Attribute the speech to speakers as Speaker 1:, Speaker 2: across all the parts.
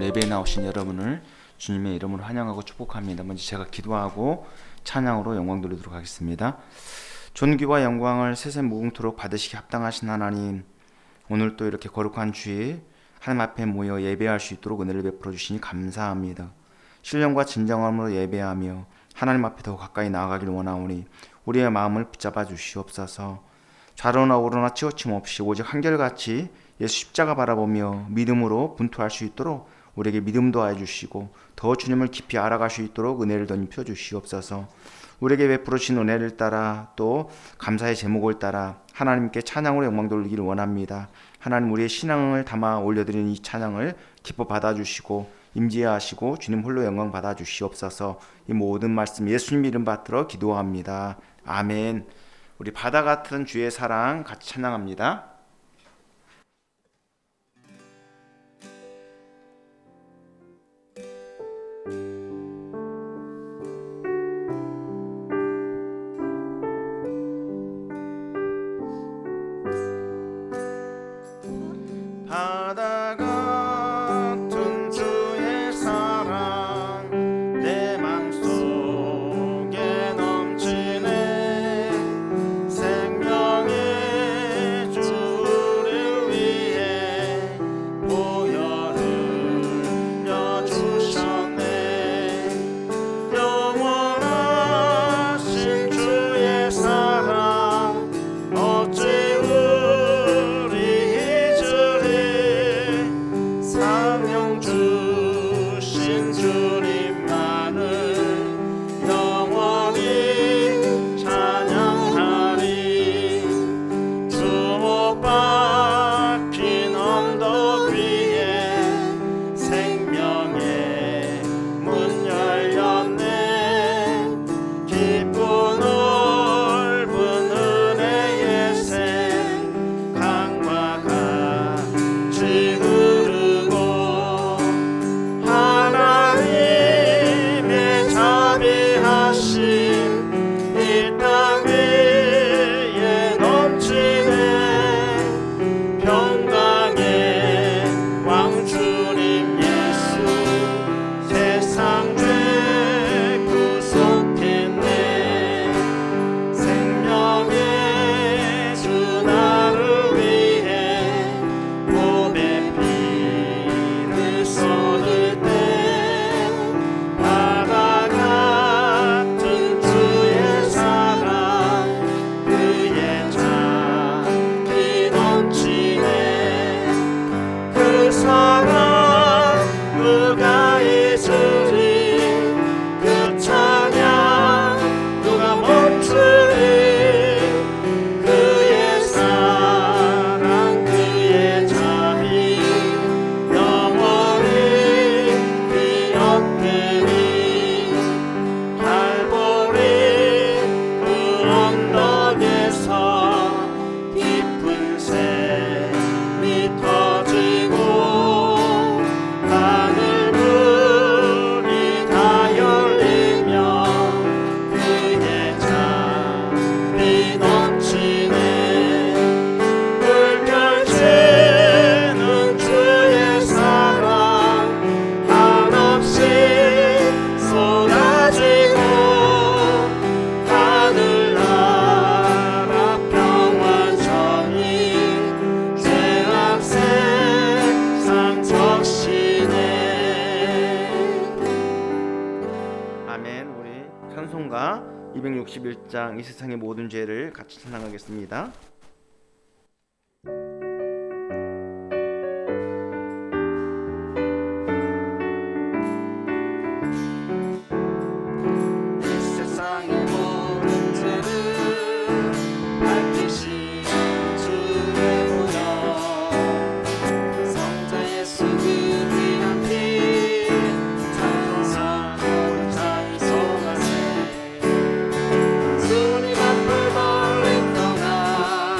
Speaker 1: 예배에 나오신 여러분을 주님의 이름으로 환영하고 축복합니다. 먼저 제가 기도하고 찬양으로 영광 돌리도록 하겠습니다. 존귀와 영광을 세세 무궁토록 받으시기 합당하신 하나님, 오늘 또 이렇게 거룩한 주일 하나님 앞에 모여 예배할 수 있도록 은혜를 베풀어 주시니 감사합니다. 신령과 진정함으로 예배하며 하나님 앞에 더 가까이 나아가길 원하오니 우리의 마음을 붙잡아 주시옵소서. 좌로나 우로나 치우침 없이 오직 한결같이 예수 십자가 바라보며 믿음으로 분투할 수 있도록 우리에게 믿음 더하여 주시고 더 주님을 깊이 알아갈 수 있도록 은혜를 덧입혀 주시옵소서. 우리에게 베풀어 주신 은혜를 따라 또 감사의 제목을 따라 하나님께 찬양으로 영광 돌리기를 원합니다. 하나님, 우리의 신앙을 담아 올려드리는 이 찬양을 기뻐 받아주시고 임재하시고 주님 홀로 영광 받아주시옵소서. 이 모든 말씀 예수님 이름 받들어 기도합니다. 아멘. 우리 바다 같은 주의 사랑 같이 찬양합니다. 바다 같은 주의 사랑 내 맘속에 넘치네. 생명의 주를 위해 보혈을 흘려주셨네. 영원하신 주의 사랑 어찌 사명 주신 주님만을 영원히 찬양하리. 주목 박힌 언덕 위에 생명의 문 열렸네. 깊고 넓은 은혜의 샘 강과 같이 찬송가 261장 이 세상의 모든 죄를 같이 찬양하겠습니다.
Speaker 2: 주님 앞을 멀리 떠나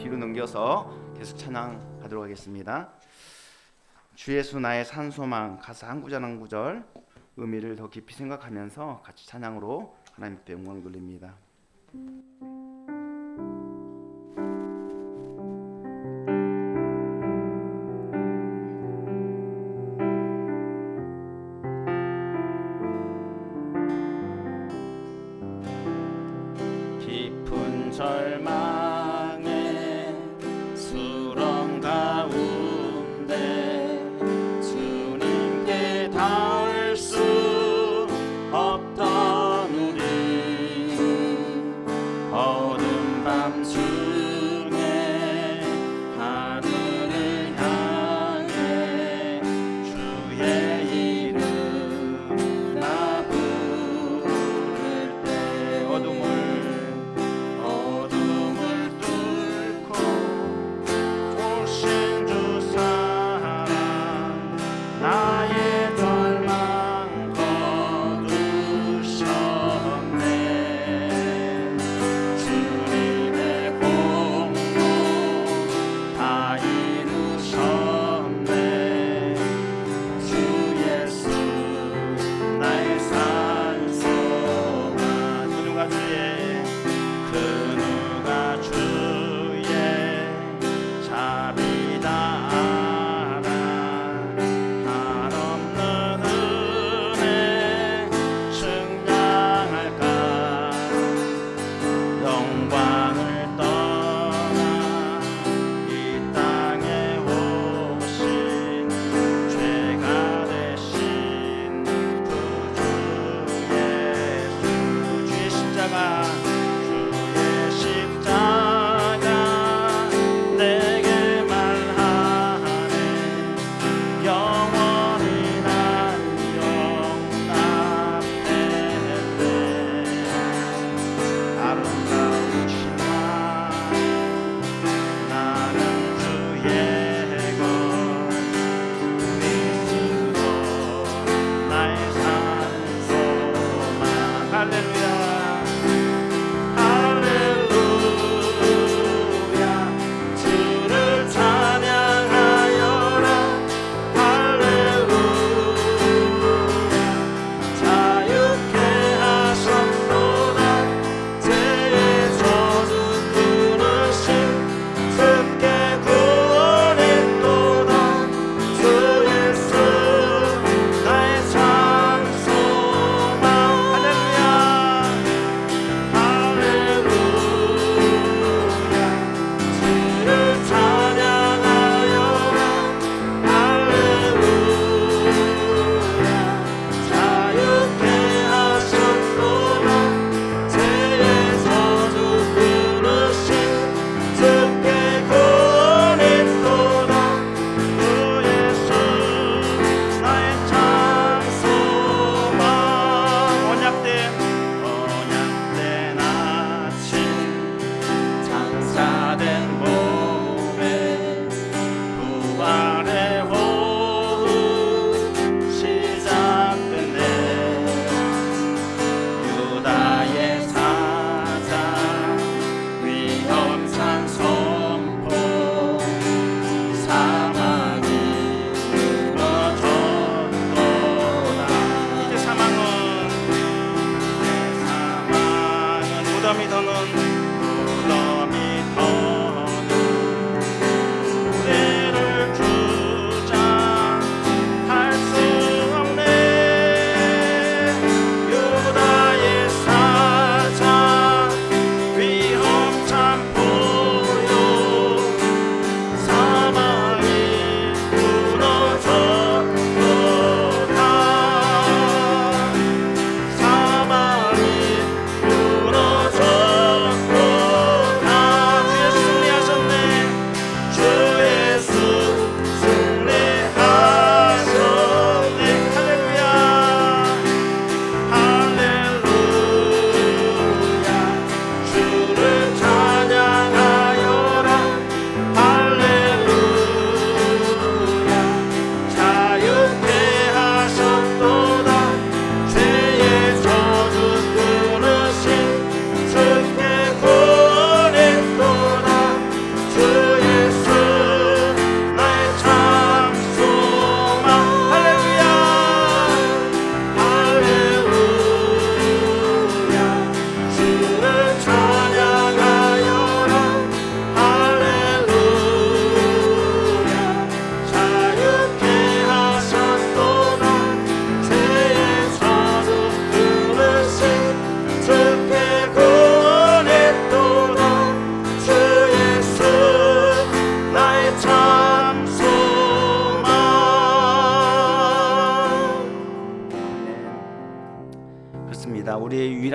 Speaker 1: 뒤로 넘겨서 계속 찬양하도록 하겠습니다. 주 예수 나의 산소망 가사 한 구절 한 구절 의미를 더 깊이 생각하면서 같이 찬양으로 하나님께 영광 돌립니다. 깊은 절망에 수렁 가운데 주님께 닿을 수 없던 우리 어둠 밤 중에 하늘을 향해 주의 이름 나 부를 때 어둠을 뚫고 오신 주 사랑 나의 절망 거두셨네. 주님의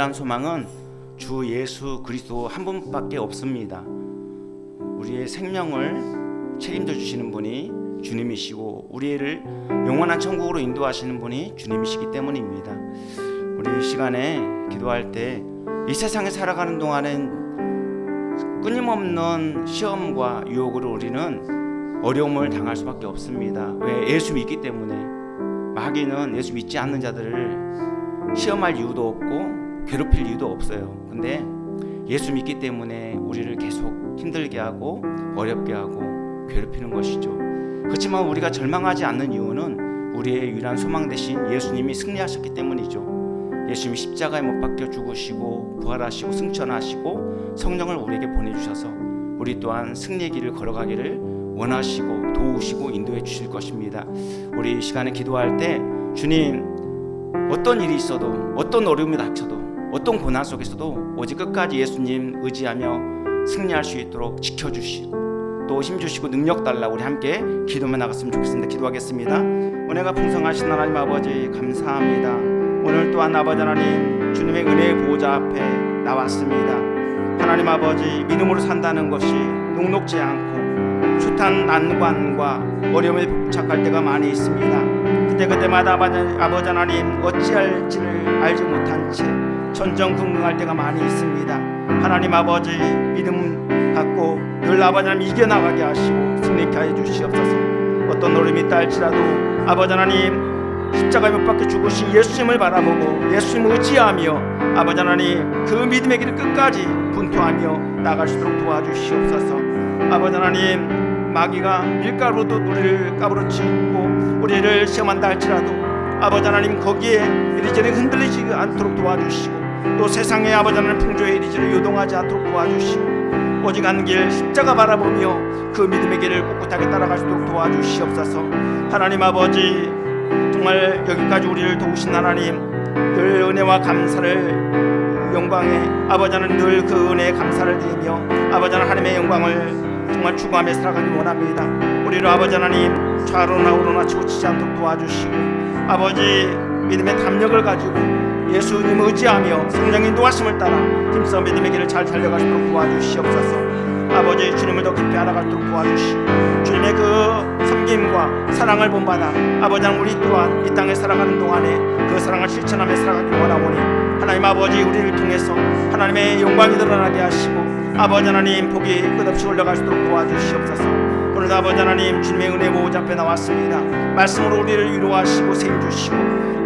Speaker 1: 유일한 소망은 주 예수 그리스도 한 분밖에 없습니다. 우리의 생명을 책임져 주시는 분이 주님이시고 우리를 영원한 천국으로 인도하시는 분이 주님이시기 때문입니다. 우리 이 시간에 기도할 때 이 세상에 살아가는 동안은 끊임없는 시험과 유혹으로 우리는 어려움을 당할 수밖에 없습니다. 왜? 예수 믿기 때문에. 마귀는 예수 믿지 않는 자들을 시험할 이유도 없고 괴롭힐 이유도 없어요. 근데 예수 믿기 때문에 우리를 계속 힘들게 하고 어렵게 하고 괴롭히는 것이죠. 그렇지만 우리가 절망하지 않는 이유는 우리의 유일한 소망 되신 예수님이 승리하셨기 때문이죠. 예수님이 십자가에 못 박혀 죽으시고 부활하시고 승천하시고 성령을 우리에게 보내주셔서 우리 또한 승리의 길을 걸어가기를 원하시고 도우시고 인도해 주실 것입니다. 우리 이 시간에 기도할 때 주님, 어떤 일이 있어도 어떤 어려움이 닥쳐도 어떤 고난 속에서도 오직 끝까지 예수님 의지하며 승리할 수 있도록 지켜주시고 또 힘주시고 능력 달라 우리 함께 기도해 나갔으면 좋겠습니다. 기도하겠습니다. 은혜가 풍성하신 하나님 아버지 감사합니다. 오늘 또한 아버지 하나님 주님의 은혜의 보호자 앞에 나왔습니다. 하나님 아버지 믿음으로 산다는 것이 녹록지 않고 숱한 난관과 어려움에 봉착할 때가 많이 있습니다. 그때마다 아버지 하나님 어찌할지를 알지 못한 채 전전긍긍할 때가 많이 있습니다. 하나님 아버지 믿음 갖고 늘 아버지 하나님 이겨나가게 하시고 승리케 하여 주시옵소서. 어떤 어려움이 있다 할지라도 아버지 하나님 십자가에 못 박혀 죽으신 예수님을 바라보고 예수님을 의지하며 아버지 하나님 그 믿음의 길을 끝까지 분투하며 나갈 수 있도록 도와주시옵소서. 아버지 하나님 마귀가 밀가루도 우리를 까부러치고 우리를 시험한다 할지라도 아버지 하나님 거기에 이리저리 흔들리지 않도록 도와주시고 또 세상의 아버지 하나님 풍조에 이리저리 요동하지 않도록 도와주시고 오직 한 길 십자가 바라보며 그 믿음의 길을 꿋꿋하게 따라갈 수 있도록 도와주시옵소서. 하나님 아버지 정말 여기까지 우리를 도우신 하나님 늘 은혜와 감사를 영광에 아버지 하나님 늘 그 은혜에 감사를 드리며 아버지 하나님의 영광을 정말 추구하며 살아가기 원합니다. 우리를 아버지 하나님 좌로나 우로나 치우치지 않도록 도와주시고 아버지 믿음의 담력을 가지고 예수님을 의지하며 성령 인도하심을 따라 힘써 믿음의 길을 잘 달려갈 수 있도록 도와주시옵소서. 아버지 주님을 더 깊이 알아가도록 도와주시고 주님의 그 섬김과 사랑을 본받아 아버지 하나님 우리 또한 이 땅에 살아가는 동안에 그 사랑을 실천하며 살아가기 원하오니 하나님 아버지 우리를 통해서 하나님의 영광이 드러나게 하시고 아버지 하나님 복이 끝없이 올라갈 수 있도록 도와주시옵소서. 오늘도 아버지 하나님 주님의 은혜 보호자 앞에 나왔습니다. 말씀으로 우리를 위로하시고 세임주시고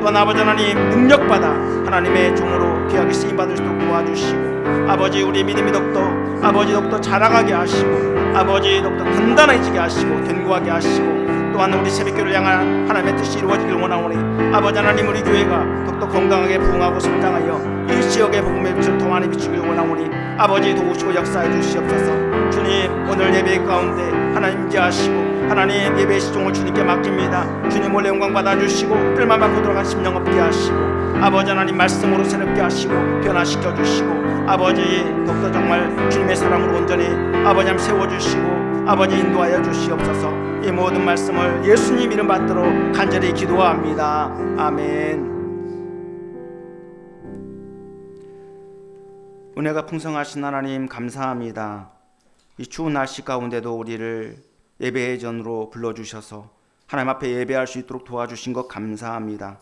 Speaker 1: 또한 아버지 하나님 능력받아 하나님의 종으로 귀하게 쓰임받을 수 있도록 도와주시고 아버지 우리 믿음이 더욱더 자라가게 하시고 아버지 더욱더 단단해지게 하시고 견고하게 하시고 또한 우리 새벽교를 향한 하나님의 뜻이 이루어지길 원하오니 아버지 하나님 우리 교회가 더욱더 건강하게 부흥하고 성장하여 이 지역의 복음의 빛을 더 많이 비추길 원하오니 아버지 도우시고 역사해 주시옵소서. 주님 오늘 예배 가운데 하나님 임재하시고 하나님 예배의 시종을 주님께 맡깁니다. 주님 원래 영광 받아주시고 뜰만 받고 들어간 심령 없게 하시고 아버지 하나님 말씀으로 새롭게 하시고 변화시켜 주시고 아버지 더욱더 정말 주님의 사랑으로 온전히 아버지 하나님 세워주시고 아버지 인도하여 주시옵소서. 이 모든 말씀을 예수님 이름 받들어 간절히 기도합니다. 아멘. 은혜가 풍성하신 하나님 감사합니다. 이 추운 날씨 가운데도 우리를 예배의 전으로 불러주셔서 하나님 앞에 예배할 수 있도록 도와주신 것 감사합니다.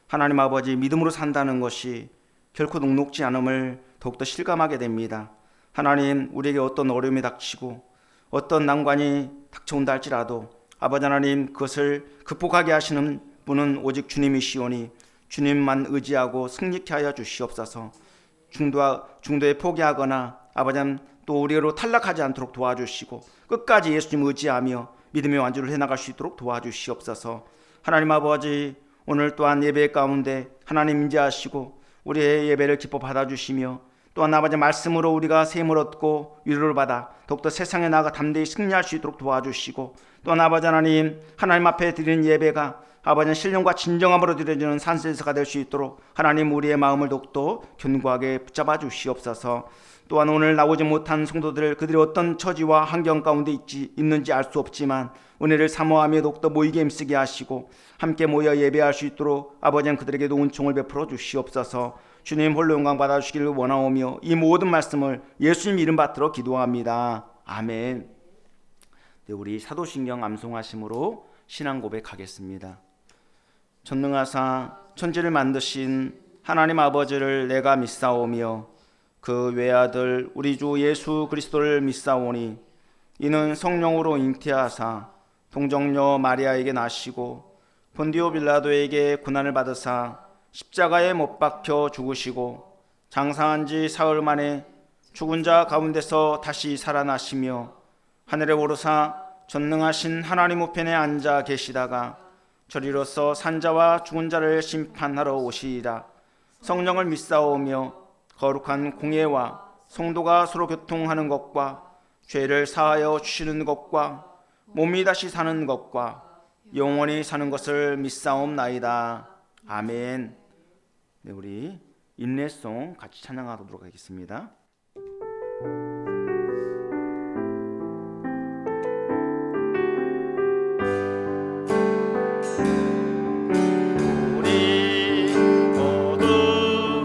Speaker 1: 하나님 아버지 믿음으로 산다는 것이 결코 녹록지 않음을 더욱더 실감하게 됩니다. 하나님 우리에게 어떤 어려움이 닥치고 어떤 난관이 닥쳐온다 할지라도 아버지 하나님 그것을 극복하게 하시는 분은 오직 주님이시오니 주님만 의지하고 승리케 하여 주시옵소서. 중도에 포기하거나 아버지 하나님 또 우리로 탈락하지 않도록 도와주시고 끝까지 예수님 의지하며 믿음의 완주를 해나갈 수 있도록 도와주시옵소서. 하나님 아버지 오늘 또한 예배 가운데 하나님 임재하시고 우리의 예배를 기뻐 받아주시며 또한 아버지 말씀으로 우리가 세임을 얻고 위로를 받아 더욱더 세상에 나가 담대히 승리할 수 있도록 도와주시고 또한 아버지 하나님 앞에 드리는 예배가 아버지 신령과 진정함으로 드려지는 산센스가 될 수 있도록 하나님 우리의 마음을 더욱더 견고하게 붙잡아 주시옵소서. 또한 오늘 나오지 못한 성도들 그들이 어떤 처지와 환경 가운데 있는지 알 수 없지만 은혜를 사모하며 더욱더 모이게 힘쓰게 하시고 함께 모여 예배할 수 있도록 아버지는 그들에게도 은총을 베풀어 주시옵소서. 주님 홀로 영광 받아주시기를 원하오며 이 모든 말씀을 예수님 이름 받들어 기도합니다. 아멘. 네, 우리 사도신경 암송하심으로 신앙 고백하겠습니다. 전능하사 천지를 만드신 하나님 아버지를 내가 믿사오며 그 외아들 우리 주 예수 그리스도를 믿사오니 이는 성령으로 잉태하사 동정녀 마리아에게 나시고 본디오 빌라도에게 고난을 받으사 십자가에 못 박혀 죽으시고 장사한 지 사흘 만에 죽은 자 가운데서 다시 살아나시며 하늘에 오르사 전능하신 하나님 우편에 앉아 계시다가 저리로서 산자와 죽은 자를 심판하러 오시리라. 성령을 믿사오며 거룩한 공예와 성도가 서로 교통하는 것과 죄를 사하여 주시는 것과 몸이 다시 사는 것과 영원히 사는 것을 믿사옵나이다. 아멘. 네, 우리 인내송 같이 찬양하도록 하겠습니다. 우리 모두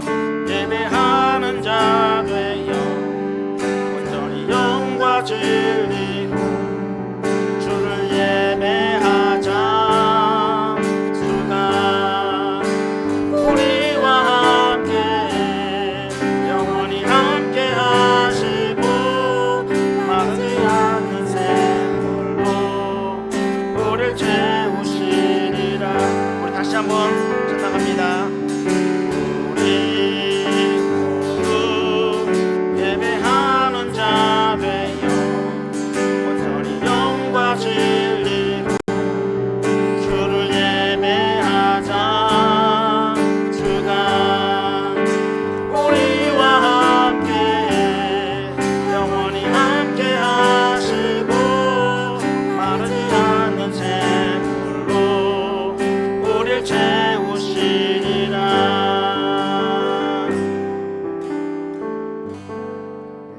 Speaker 1: 예배하는 자 되어 온전히 영과 진리로 주를 예배하자. 주가 우리와 함께 영원히 함께 하시고 마르지 않는 샘물로 우리를 채우시리라. 우리 다시 한번 찬양합니다. 우리 모두 예배하는 자 되어 온전히 영과 진리로 주를 예배하자. 주가 우리와 함께 영원히 함께 하시고 마르지 않는 샘물로 우리를 채우시리라.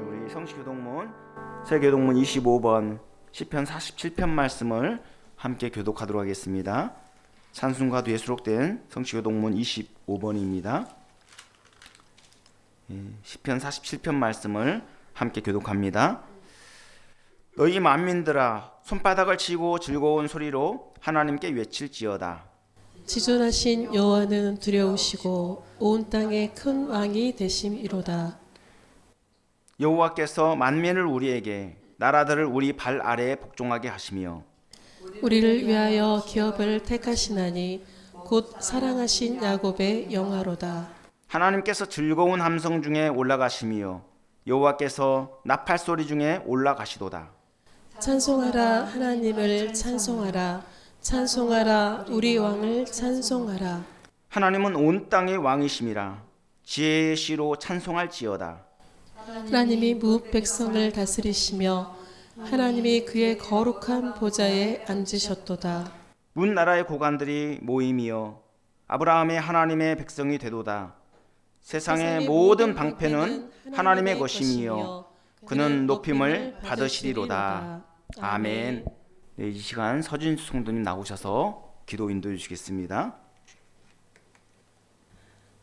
Speaker 1: 우리 성시교동문 세교동문 25번 시편 47편 말씀을 함께 교독하도록 하겠습니다. 찬송가 뒤에 수록된 성시교동문 25번입니다. 시편 47편 말씀을 함께 교독합니다. 너희 만민들아 손바닥을 치고 즐거운 소리로 하나님께 외칠지어다.
Speaker 2: 지존하신 여호와는 두려우시고 온 땅에 큰 왕이 되심이로다.
Speaker 1: 여호와께서 만민을 우리에게 나라들을 우리 발 아래에 복종하게 하시며
Speaker 2: 우리를 위하여 기업을 택하시나니 곧 사랑하신 야곱의 영화로다.
Speaker 1: 하나님께서 즐거운 함성 중에 올라가시며 여호와께서 나팔 소리 중에 올라가시도다.
Speaker 2: 찬송하라 하나님을 찬송하라. 찬송하라 우리 왕을 찬송하라.
Speaker 1: 하나님은 온 땅의 왕이심이라. 지혜의 시로 찬송할지어다.
Speaker 2: 하나님이 무 백성을 다스리시며 하나님이 그의 거룩한 보좌에 앉으셨도다.
Speaker 1: 문 나라의 고관들이 모임이여 아브라함의 하나님의 백성이 되도다. 세상의 모든 방패는 하나님의 것이며 그는 높임을 받으시리로다. 아멘. 네, 이 시간 서진수 성도님 나오셔서 기도 인도해 주시겠습니다.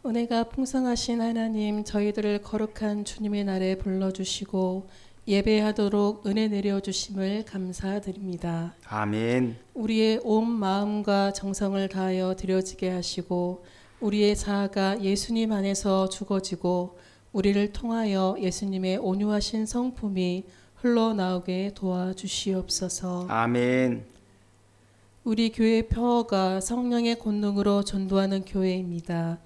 Speaker 2: 은혜가 풍성하신 하나님, 저희들을 거룩한 주님의 날에 불러주시고 예배하도록 은혜 내려주심을 감사드립니다.
Speaker 1: 아멘.
Speaker 2: 우리의 온 마음과 정성을 다하여 드려지게 하시고 우리의 자아가 예수님 안에서 죽어지고 우리를 통하여 예수님의 온유하신 성품이 흘러나오게 도와주시옵소서.
Speaker 1: 아멘.
Speaker 2: 우리 교회 표어가 성령의 권능으로 전도하는 교회입니다.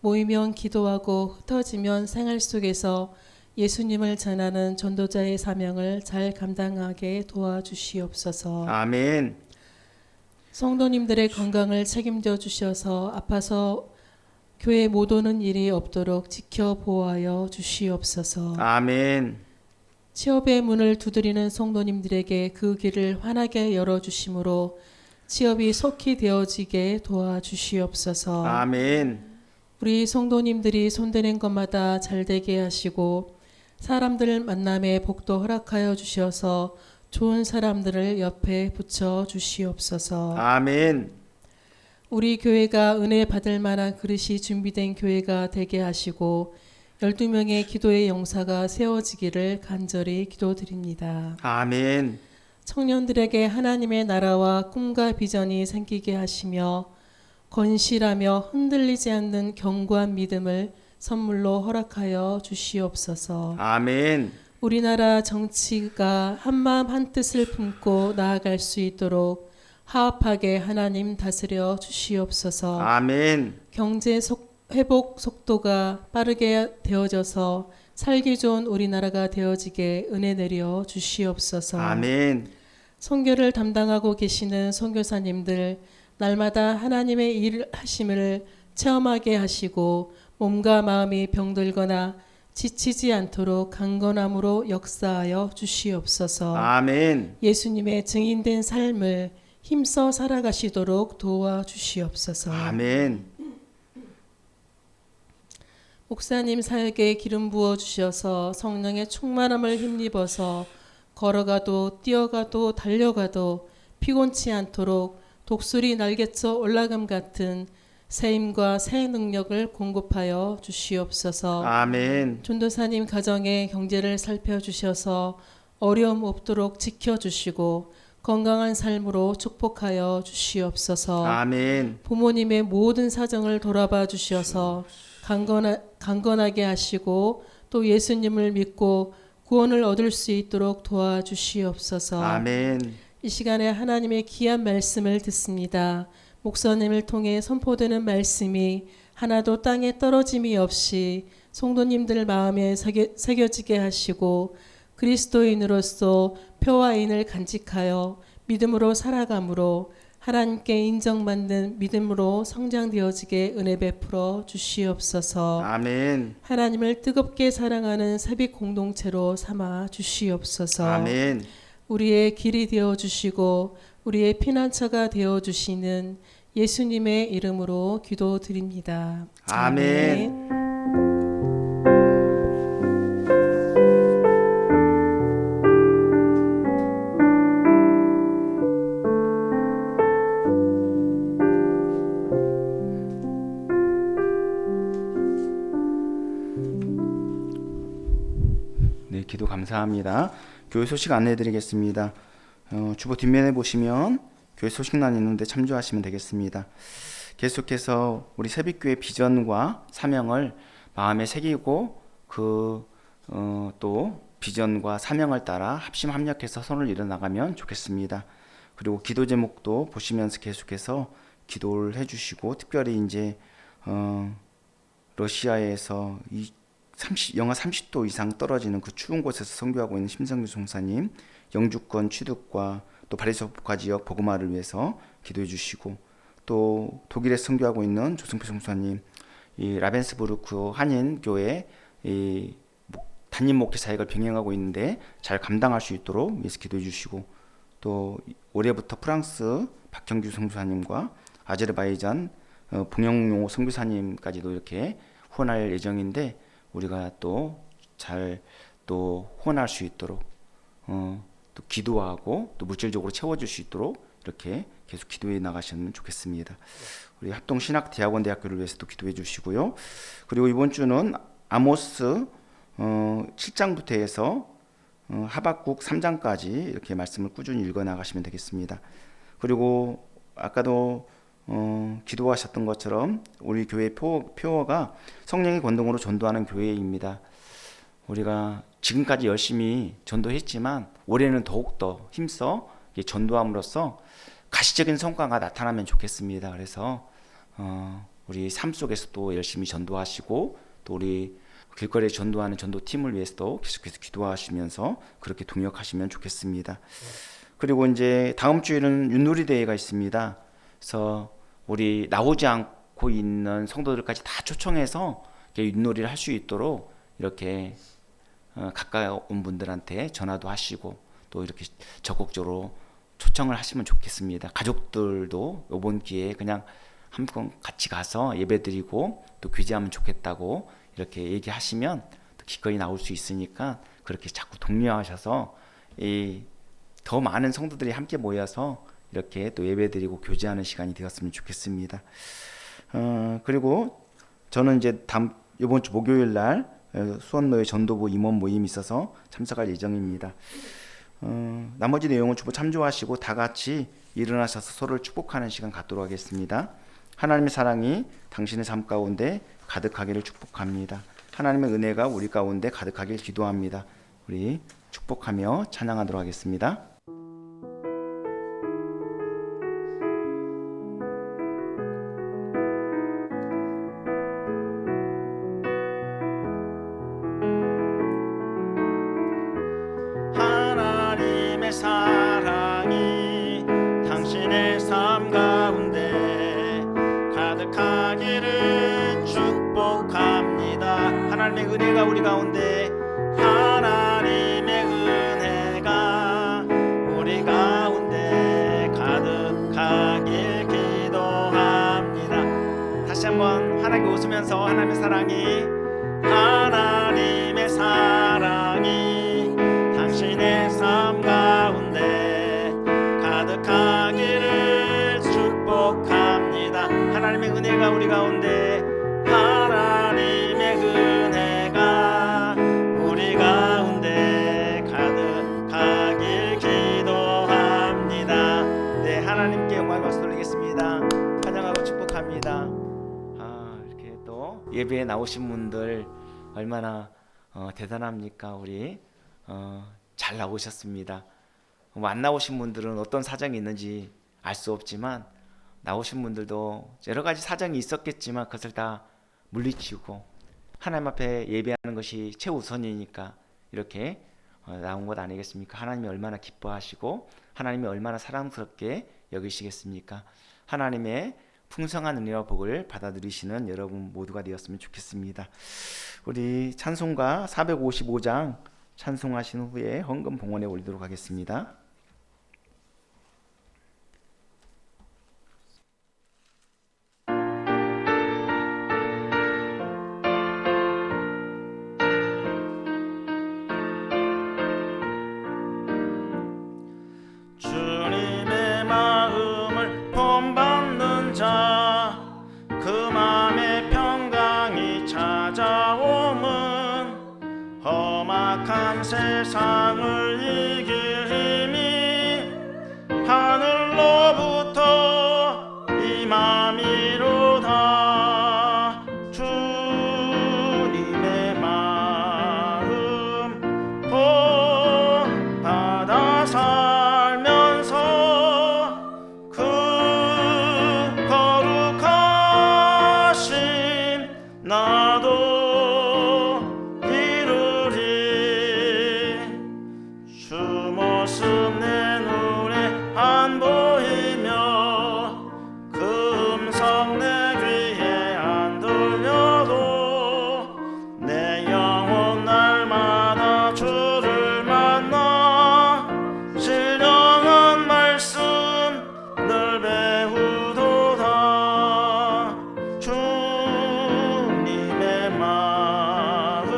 Speaker 2: 모이면 기도하고 흩어지면 생활 속에서 예수님을 전하는 전도자의 사명을 잘 감당하게 도와주시옵소서.
Speaker 1: 아멘.
Speaker 2: 성도님들의 건강을 책임져 주셔서 아파서 교회 못 오는 일이 없도록 지켜 보호하여 주시옵소서.
Speaker 1: 아멘.
Speaker 2: 취업의 문을 두드리는 성도님들에게 그 길을 환하게 열어주심으로 취업이 속히 되어지게 도와주시옵소서.
Speaker 1: 아멘.
Speaker 2: 우리 성도님들이 손대는 것마다 잘되게 하시고 사람들 만남에 복도 허락하여 주셔서 좋은 사람들을 옆에 붙여 주시옵소서.
Speaker 1: 아멘.
Speaker 2: 우리 교회가 은혜 받을 만한 그릇이 준비된 교회가 되게 하시고 12명의 기도의 용사가 세워지기를 간절히 기도드립니다.
Speaker 1: 아멘.
Speaker 2: 청년들에게 하나님의 나라와 꿈과 비전이 생기게 하시며 건실하며 흔들리지 않는 견고한 믿음을 선물로 허락하여 주시옵소서.
Speaker 1: 아멘.
Speaker 2: 우리나라 정치가 한마음 한뜻을 품고 나아갈 수 있도록 화합하게 하나님 다스려 주시옵소서.
Speaker 1: 아멘.
Speaker 2: 경제 회복 속도가 빠르게 되어져서 살기 좋은 우리나라가 되어지게 은혜 내려 주시옵소서.
Speaker 1: 아멘.
Speaker 2: 선교를 담당하고 계시는 선교사님들 날마다 하나님의 일 하심을 체험하게 하시고 몸과 마음이 병들거나 지치지 않도록 강건함으로 역사하여 주시옵소서.
Speaker 1: 아멘.
Speaker 2: 예수님의 증인된 삶을 힘써 살아가시도록 도와주시옵소서.
Speaker 1: 아멘.
Speaker 2: 목사님 사역에 기름 부어 주셔서 성령의 충만함을 힘입어서 걸어가도 뛰어가도 달려가도 피곤치 않도록 독수리 날개쳐 올라감 같은 새 힘과 새 능력을 공급하여 주시옵소서.
Speaker 1: 아멘.
Speaker 2: 전도사님 가정의 경제를 살펴주셔서 어려움 없도록 지켜주시고 건강한 삶으로 축복하여 주시옵소서.
Speaker 1: 아멘.
Speaker 2: 부모님의 모든 사정을 돌아봐 주셔서 강건하게 하시고 또 예수님을 믿고 구원을 얻을 수 있도록 도와주시옵소서.
Speaker 1: 아멘.
Speaker 2: 이 시간에 하나님의 귀한 말씀을 듣습니다. 목사님을 통해 선포되는 말씀이 하나도 땅에 떨어짐이 없이 성도님들 마음에 새겨지게 하시고 그리스도인으로서 표와 인을 간직하여 믿음으로 살아감으로 하나님께 인정받는 믿음으로 성장되어지게 은혜 베풀어 주시옵소서.
Speaker 1: 아멘.
Speaker 2: 하나님을 뜨겁게 사랑하는 새빛 공동체로 삼아 주시옵소서.
Speaker 1: 아멘.
Speaker 2: 우리의 길이 되어 주시고 우리의 피난처가 되어 주시는 예수님의 이름으로 기도드립니다.
Speaker 1: 아멘. 네, 기도 감사합니다. 교회 소식 안내해드리겠습니다. 주보 뒷면에 보시면 교회 소식란이 있는데 참조하시면 되겠습니다. 계속해서 우리 새빛교회 비전과 사명을 마음에 새기고 또 비전과 사명을 따라 합심합력해서 선을 이뤄나가면 좋겠습니다. 그리고 기도 제목도 보시면서 계속해서 기도를 해주시고 특별히 이제 러시아에서 영하 30도 이상 떨어지는 그 추운 곳에서 선교하고 있는 심성규 송사님, 영주권 취득과 또 바리소프카 지역 복음화를 위해서 기도해 주시고 또 독일에 선교하고 있는 조승표 송사님, 이 라벤스부르크 한인교회 이 단임 목회 사역을 병행하고 있는데 잘 감당할 수 있도록 위해서 기도해 주시고 또 올해부터 프랑스 박경규 선교사님과 아제르바이잔 봉영용 선교사님까지도 이렇게 후원할 예정인데 우리가 또 잘 후원할 수 있도록 또 기도하고 또 물질적으로 채워줄 수 있도록 이렇게 계속 기도해 나가시면 좋겠습니다. 우리 합동신학대학원대학교를 위해서도 기도해 주시고요. 그리고 이번 주는 아모스 7장부터 해서 하박국 3장까지 이렇게 말씀을 꾸준히 읽어 나가시면 되겠습니다. 그리고 아까도 기도하셨던 것처럼 우리 교회 표어가 성령의 권능으로 전도하는 교회입니다. 우리가 지금까지 열심히 전도했지만 올해는 더욱더 힘써 전도함으로써 가시적인 성과가 나타나면 좋겠습니다. 그래서 우리 삶 속에서도 열심히 전도하시고 또 우리 길거리에 전도하는 전도팀을 위해서도 계속해서 기도하시면서 그렇게 동역하시면 좋겠습니다. 그리고 이제 다음 주에는 윷놀이 대회가 있습니다. 그래서 우리 나오지 않고 있는 성도들까지 다 초청해서 윷놀이를 할 수 있도록 이렇게 가까운 분들한테 전화도 하시고 또 이렇게 적극적으로 초청을 하시면 좋겠습니다. 가족들도 이번 기회에 그냥 한번 같이 가서 예배드리고 또 귀재하면 좋겠다고 이렇게 얘기하시면 또 기꺼이 나올 수 있으니까 그렇게 자꾸 독려하셔서 더 많은 성도들이 함께 모여서 이렇게 또 예배드리고 교제하는 시간이 되었으면 좋겠습니다. 그리고 저는 이제 이번 주 목요일 날 수원노회 전도부 임원 모임이 있어서 참석할 예정입니다. 나머지 내용은 주보 참조하시고 다 같이 일어나셔서 서로를 축복하는 시간 갖도록 하겠습니다. 하나님의 사랑이 당신의 삶 가운데 가득하기를 축복합니다. 하나님의 은혜가 우리 가운데 가득하길 기도합니다. 우리 축복하며 찬양하도록 하겠습니다. 하나님의 사랑이 당신의 삶 가운데 가득하기를 축복합니다. 하나님의 은혜가 우리 가운데 하나님의 은혜가 우리 가운데 가득하길 기도합니다. 다시 한번 하나님께 웃으면서 하나님의 사랑이 당신의 삶 가운데 가득하기를 축복합니다. 하나님의 은혜가 우리 가운데 하나님의 은혜가 우리 가운데 가득하길 기도합니다. 네, 하나님께 영광을 박수 돌리겠습니다. 찬양하고 축복합니다. 이렇게 또 예배에 나오신 분들 얼마나 대단합니까? 우리 잘 나오셨습니다. 안 나오신 분들은 어떤 사정이 있는지 알 수 없지만 나오신 분들도 여러 가지 사정이 있었겠지만 그것을 다 물리치고 하나님 앞에 예배하는 것이 최우선이니까 이렇게 나온 것 아니겠습니까? 하나님이 얼마나 기뻐하시고 하나님이 얼마나 사랑스럽게 여기시겠습니까? 하나님의 풍성한 은혜와 복을 받아 누리시는 여러분 모두가 되었으면 좋겠습니다. 우리 찬송가 455장 찬송하신 후에 헌금 봉헌에 올리도록 하겠습니다. 주님의 마음을 본받는 자 그 마음의 평강이 찾아옴은 험악한 세상을 이길 힘이 하늘로부터 임함이로다. 주님의 마음 본받아 살면서 그 거룩하신 나도 이루리. 주 모습 내 눈에 안 보이며 그 음성 내 귀에 안 들려도 내 영혼 날마다 주를 만나 신령한 말씀 늘 배우도다. 주님의 마음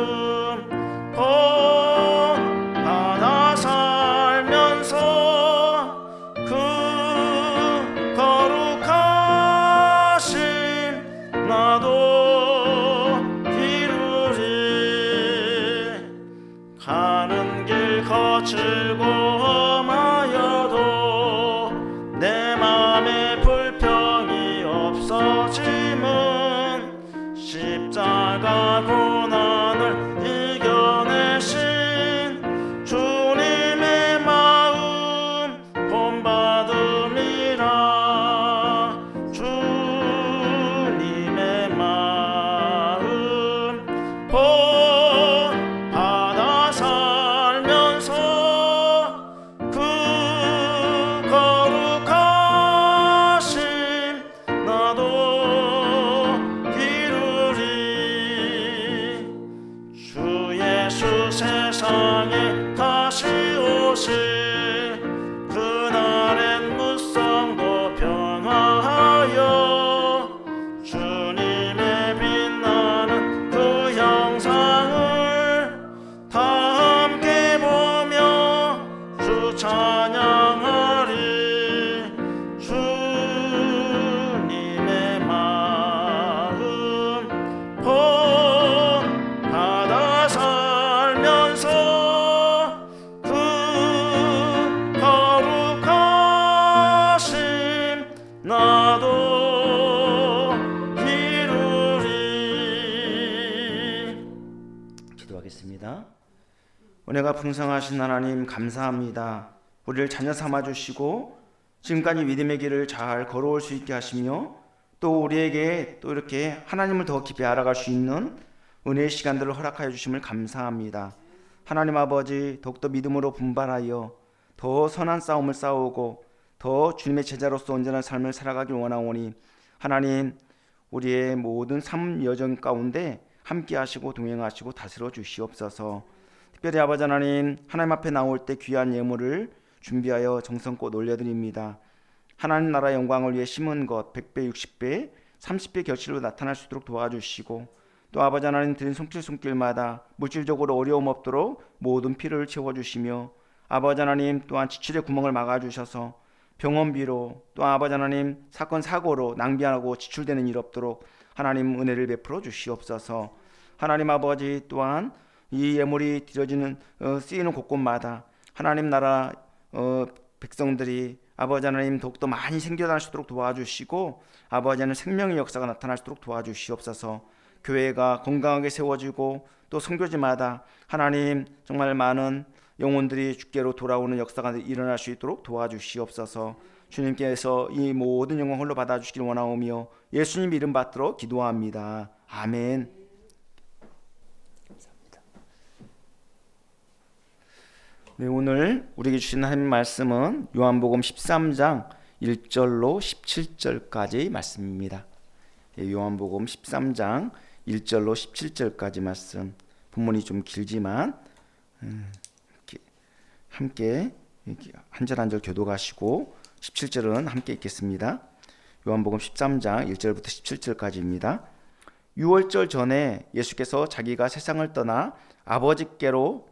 Speaker 1: 본받아 살면서 그 거룩하신 나도 이루리. 가는 길 거칠고 험하여도 내 맘에 불평이 없어짐은 십자가 고난을 이겨내신 주님의 마음 본받음이라. 주님의 마음 본받아 살면서 그 거룩하신 나도 이루리. 주 예수 세상에 다시 오실 그날엔 무성도 변화하여 주님의 빛나는 그 형상을 다 함께 보며 주 찬양하리. 은혜가 풍성하신 하나님 감사합니다. 우리를 자녀 삼아주시고 지금까지 믿음의 길을 잘 걸어올 수 있게 하시며 또 우리에게 또 이렇게 하나님을 더 깊이 알아갈 수 있는 은혜의 시간들을 허락하여 주심을 감사합니다. 하나님 아버지, 더욱더 믿음으로 분발하여 더 선한 싸움을 싸우고 더 주님의 제자로서 온전한 삶을 살아가길 원하오니 하나님, 우리의 모든 삶 여정 가운데 함께 하시고 동행하시고 다스려 주시옵소서. 특별히 아버지 하나님, 하나님 앞에 나올 때 귀한 예물을 준비하여 정성껏 올려드립니다. 하나님 나라 영광을 위해 심은 것 100배, 60배, 30배 결실로 나타날 수 있도록 도와주시고 또 아버지 하나님 드린 손길마다 물질적으로 어려움 없도록 모든 필요를 채워주시며 아버지 하나님 또한 지출의 구멍을 막아주셔서 병원비로 또 아버지 하나님 사건 사고로 낭비하고 지출되는 일 없도록 하나님 은혜를 베풀어 주시옵소서. 하나님 아버지 또한 이 예물이 드려지는 쓰이는 곳곳마다 하나님 나라 백성들이 아버지 하나님 더욱더 많이 생겨날 수 있도록 도와주시고 아버지 하나님 생명의 역사가 나타날 수 있도록 도와주시옵소서. 교회가 건강하게 세워지고 또 선교지마다 하나님 정말 많은 영혼들이 주께로 돌아오는 역사가 일어날 수 있도록 도와주시옵소서. 주님께서 이 모든 영광 홀로 받아주시길 원하오며 예수님 이름 받들어 기도합니다. 아멘. 감사합니다. 네, 오늘 우리에게 주신 하나님 말씀은 요한복음 13장 1절로 17절까지 말씀입니다. 요한복음 13장 1절로 17절까지 말씀. 본문이 좀 길지만 함께 한 절 한 절 교독하시고 17절은 함께 읽겠습니다. 요한복음 13장 1절부터 17절까지입니다. 유월절 전에 예수께서 자기가 세상을 떠나 아버지께로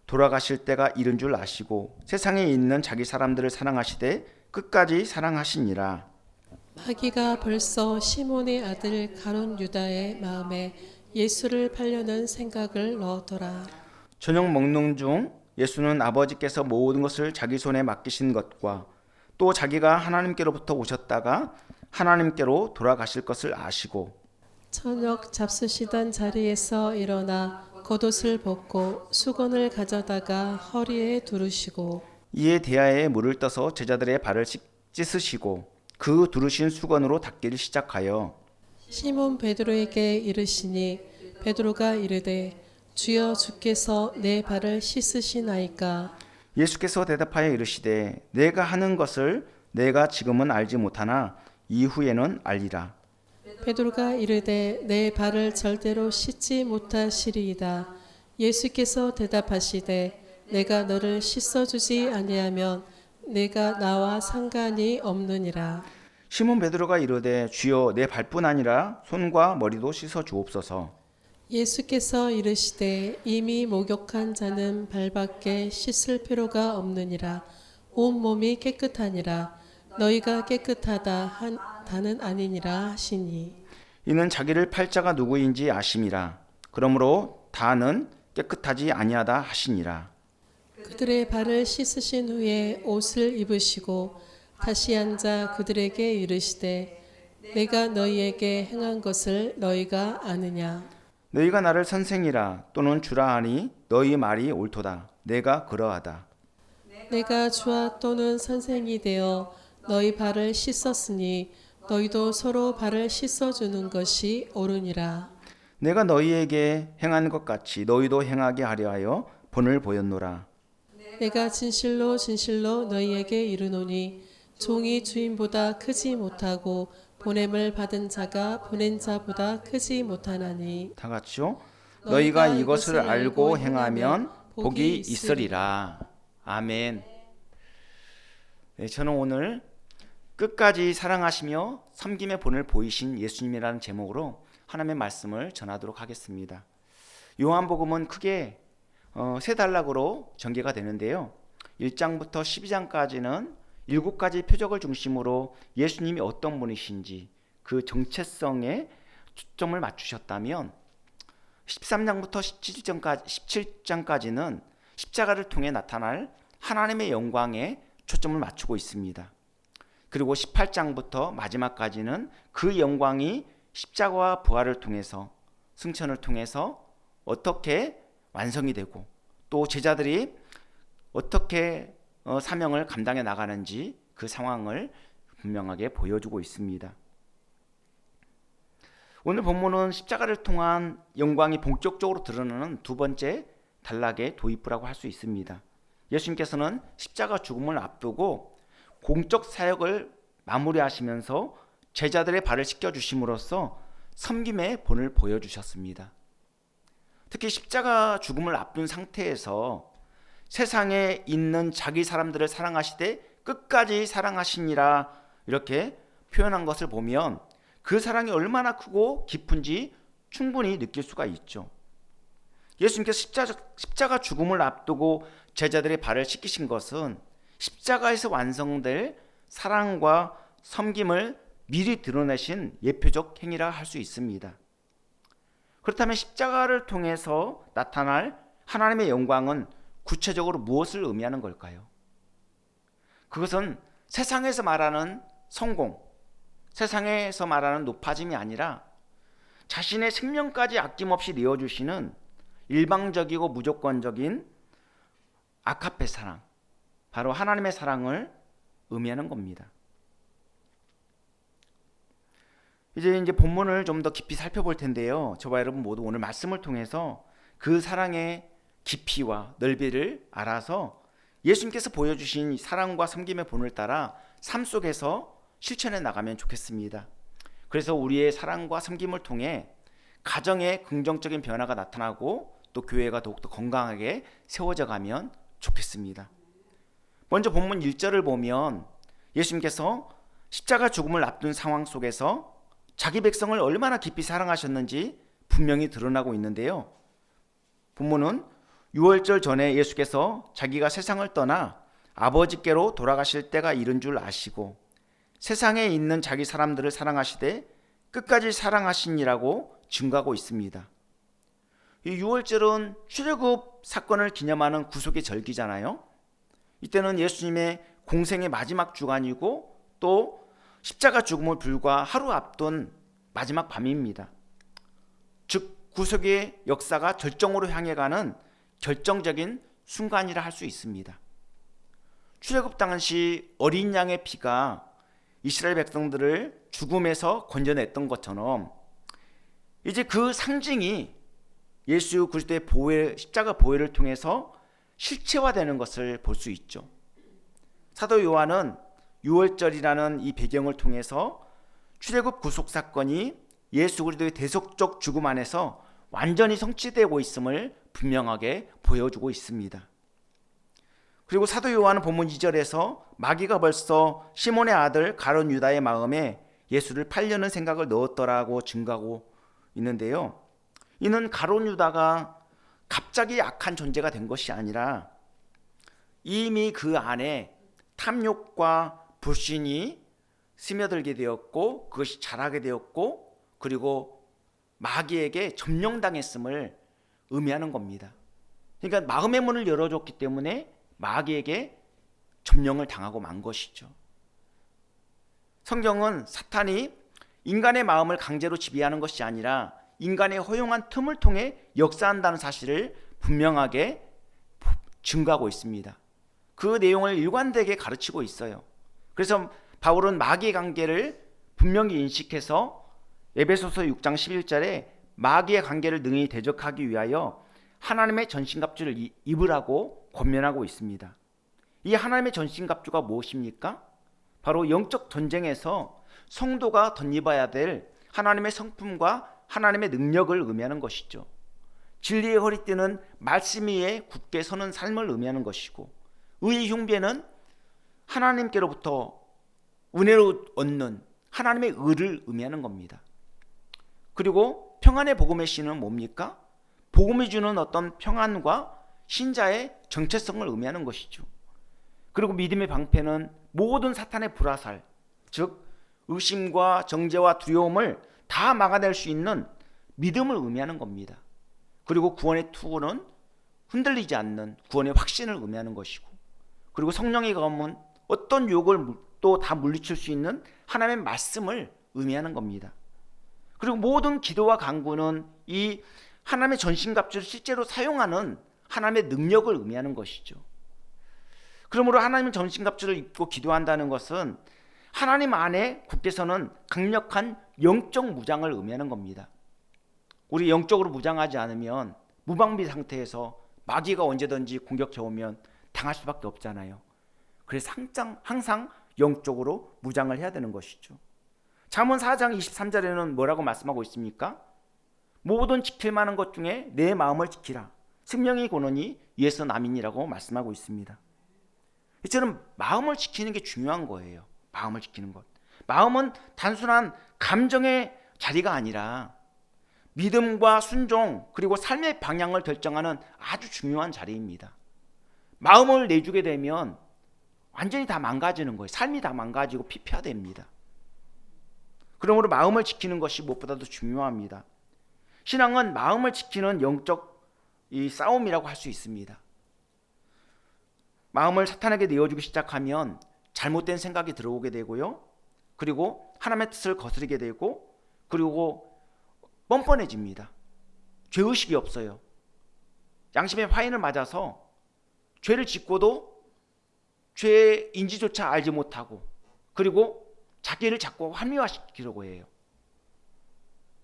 Speaker 1: 돌아가실 때가 이른 줄 아시고 세상에 있는 자기 사람들을 사랑하시되 끝까지 사랑하시니라.
Speaker 2: 마귀가 벌써 시몬의 아들 가룟 유다의 마음에 예수를 팔려는 생각을 넣었더라.
Speaker 1: 저녁 먹는 중 예수는 아버지께서 모든 것을 자기 손에 맡기신 것과 또 자기가 하나님께로부터 오셨다가 하나님께로 돌아가실 것을 아시고
Speaker 2: 저녁 잡수시던 자리에서 일어나 겉옷을 벗고 수건을 가져다가 허리에 두르시고
Speaker 1: 이에 대야에 물을 떠서 제자들의 발을 씻으시고 그 두르신 수건으로 닦기를 시작하여
Speaker 2: 시몬 베드로에게 이르시니 베드로가 이르되 주여 주께서 내 발을 씻으시나이까.
Speaker 1: 예수께서 대답하여 이르시되 내가 하는 것을 내가 지금은 알지 못하나 이후에는 알리라.
Speaker 2: 베드로가 이르되 내 발을 절대로 씻지 못하시리이다. 예수께서 대답하시되 내가 너를 씻어주지 아니하면 내가 나와 상관이 없느니라.
Speaker 1: 시몬 베드로가 이르되 주여 내 발뿐 아니라 손과 머리도 씻어 주옵소서.
Speaker 2: 예수께서 이르시되 이미 목욕한 자는 발밖에 씻을 필요가 없느니라. 온 몸이 깨끗하니라. 너희가 깨끗하다 다는 아니니라 하시니.
Speaker 1: 이는 자기를 팔 자가 누구인지 아심이라. 그러므로 다는 깨끗하지 아니하다 하시니라.
Speaker 2: 그들의 발을 씻으신 후에 옷을 입으시고 다시 앉아 그들에게 이르시되 내가 너희에게 행한 것을 너희가 아느냐.
Speaker 1: 너희가 나를 선생이라 또는 주라 하니 너희 말이 옳도다. 내가 그러하다.
Speaker 2: 내가 주와 또는 선생이 되어 너희 발을 씻었으니 너희도 서로 발을 씻어주는 것이 옳으니라.
Speaker 1: 내가 너희에게 행한 것 같이 너희도 행하게 하려 하여 본을 보였노라.
Speaker 2: 내가 진실로 진실로 너희에게 이르노니 종이 주인보다 크지 못하고 보냄을 받은 자가 보낸 자보다 크지 못하나니.
Speaker 1: 다 같이요. 너희가 이것을 알고 행하면 복이 있으리라. 아멘. 네, 저는 오늘 끝까지 사랑하시며 섬김의 본을 보이신 예수님이라는 제목으로 하나님의 말씀을 전하도록 하겠습니다. 요한복음은 크게 세 단락으로 전개가 되는데요. 1장부터 12장까지는 7가지 표적을 중심으로 예수님이 어떤 분이신지 그 정체성에 초점을 맞추셨다면 13장부터 17장까지는 십자가를 통해 나타날 하나님의 영광에 초점을 맞추고 있습니다. 그리고 18장부터 마지막까지는 그 영광이 십자가와 부활을 통해서 승천을 통해서 어떻게 완성이 되고 또 제자들이 어떻게 사명을 감당해 나가는지 그 상황을 분명하게 보여주고 있습니다. 오늘 본문은 십자가를 통한 영광이 본격적으로 드러나는 두 번째 단락의 도입부라고 할 수 있습니다. 예수님께서는 십자가 죽음을 앞두고 공적 사역을 마무리하시면서 제자들의 발을 씻겨주심으로써 섬김의 본을 보여주셨습니다. 특히 십자가 죽음을 앞둔 상태에서 세상에 있는 자기 사람들을 사랑하시되 끝까지 사랑하시니라 이렇게 표현한 것을 보면 그 사랑이 얼마나 크고 깊은지 충분히 느낄 수가 있죠. 예수님께서 십자가 죽음을 앞두고 제자들의 발을 씻기신 것은 십자가에서 완성될 사랑과 섬김을 미리 드러내신 예표적 행위라 할 수 있습니다. 그렇다면 십자가를 통해서 나타날 하나님의 영광은 구체적으로 무엇을 의미하는 걸까요? 그것은 세상에서 말하는 성공, 세상에서 말하는 높아짐이 아니라 자신의 생명까지 아낌없이 내어주시는 일방적이고 무조건적인 아카페 사랑, 바로 하나님의 사랑을 의미하는 겁니다. 이제 본문을 좀 더 깊이 살펴볼 텐데요. 저와 여러분 모두 오늘 말씀을 통해서 그 사랑의 깊이와 넓이를 알아서 예수님께서 보여주신 사랑과 섬김의 본을 따라 삶 속에서 실천해 나가면 좋겠습니다. 그래서 우리의 사랑과 섬김을 통해 가정에 긍정적인 변화가 나타나고 또 교회가 더욱더 건강하게 세워져 가면 좋겠습니다. 먼저 본문 1절을 보면 예수님께서 십자가 죽음을 앞둔 상황 속에서 자기 백성을 얼마나 깊이 사랑하셨는지 분명히 드러나고 있는데요. 본문은 유월절 전에 예수께서 자기가 세상을 떠나 아버지께로 돌아가실 때가 이른 줄 아시고 세상에 있는 자기 사람들을 사랑하시되 끝까지 사랑하시니라고 증거하고 있습니다. 이 유월절은 출애굽 사건을 기념하는 구속의 절기잖아요. 이때는 예수님의 공생의 마지막 주간이고 또 십자가 죽음을 불과 하루 앞둔 마지막 밤입니다. 즉 구속의 역사가 절정으로 향해 가는 결정적인 순간이라 할 수 있습니다. 출애굽 당시 어린 양의 피가 이스라엘 백성들을 죽음에서 건져냈던 것처럼 이제 그 상징이 예수 그리스도의 보혈, 십자가 보혈을 통해서 실체화되는 것을 볼 수 있죠. 사도 요한은 유월절이라는 이 배경을 통해서 출애굽 구속 사건이 예수 그리스도의 대속적 죽음 안에서 완전히 성취되고 있음을 분명하게 보여주고 있습니다. 그리고 사도 요한은 본문 2절에서 마귀가 벌써 시몬의 아들 가룟 유다의 마음에 예수를 팔려는 생각을 넣었더라고 증가하고 있는데요. 이는 가룟 유다가 갑자기 약한 존재가 된 것이 아니라 이미 그 안에 탐욕과 불신이 스며들게 되었고 그것이 자라게 되었고 그리고 마귀에게 점령당했음을 의미하는 겁니다. 그러니까 마음의 문을 열어줬기 때문에 마귀에게 점령을 당하고 만 것이죠. 성경은 사탄이 인간의 마음을 강제로 지배하는 것이 아니라 인간의 허용한 틈을 통해 역사한다는 사실을 분명하게 증거하고 있습니다. 그 내용을 일관되게 가르치고 있어요. 그래서 바울은 마귀의 관계를 분명히 인식해서 에베소서 6장 11절에 마귀의 관계를 능히 대적하기 위하여 하나님의 전신갑주를 입으라고 권면하고 있습니다. 이 하나님의 전신갑주가 무엇입니까? 바로 영적 전쟁에서 성도가 덧입어야 될 하나님의 성품과 하나님의 능력을 의미하는 것이죠. 진리의 허리띠는 말씀 위에 굳게 서는 삶을 의미하는 것이고 의의 흉배는 하나님께로부터 은혜로 얻는 하나님의 의를 의미하는 겁니다. 그리고 평안의 복음의 씨는 뭡니까? 복음이 주는 어떤 평안과 신자의 정체성을 의미하는 것이죠. 그리고 믿음의 방패는 모든 사탄의 불화살, 즉 의심과 정죄와 두려움을 다 막아낼 수 있는 믿음을 의미하는 겁니다. 그리고 구원의 투구는 흔들리지 않는 구원의 확신을 의미하는 것이고, 그리고 성령의 검은 어떤 유혹을 또 다 물리칠 수 있는 하나님의 말씀을 의미하는 겁니다. 그리고 모든 기도와 간구는 이 하나님의 전신갑주를 실제로 사용하는 하나님의 능력을 의미하는 것이죠. 그러므로 하나님의 전신갑주를 입고 기도한다는 것은 하나님 안에 굳게 서는 강력한 영적 무장을 의미하는 겁니다. 우리 영적으로 무장하지 않으면 무방비 상태에서 마귀가 언제든지 공격해 오면 당할 수밖에 없잖아요. 그래서 항상 영적으로 무장을 해야 되는 것이죠. 잠언 4장 23절에는 뭐라고 말씀하고 있습니까? 모든 지킬 만한 것 중에 내 마음을 지키라. 생명이 고노니 이에서 남이니라고 말씀하고 있습니다. 이처럼 마음을 지키는 게 중요한 거예요. 마음을 지키는 것. 마음은 단순한 감정의 자리가 아니라 믿음과 순종 그리고 삶의 방향을 결정하는 아주 중요한 자리입니다. 마음을 내주게 되면 완전히 다 망가지는 거예요. 삶이 다 망가지고 피폐화됩니다. 그러므로 마음을 지키는 것이 무엇보다도 중요합니다. 신앙은 마음을 지키는 영적 싸움이라고 할 수 있습니다. 마음을 사탄에게 내어주기 시작하면 잘못된 생각이 들어오게 되고요. 그리고 하나님의 뜻을 거스르게 되고 그리고 뻔뻔해집니다. 죄의식이 없어요. 양심의 화인을 맞아서 죄를 짓고도 죄의 인지조차 알지 못하고 그리고 자기를 자꾸 합리화시키려고 해요.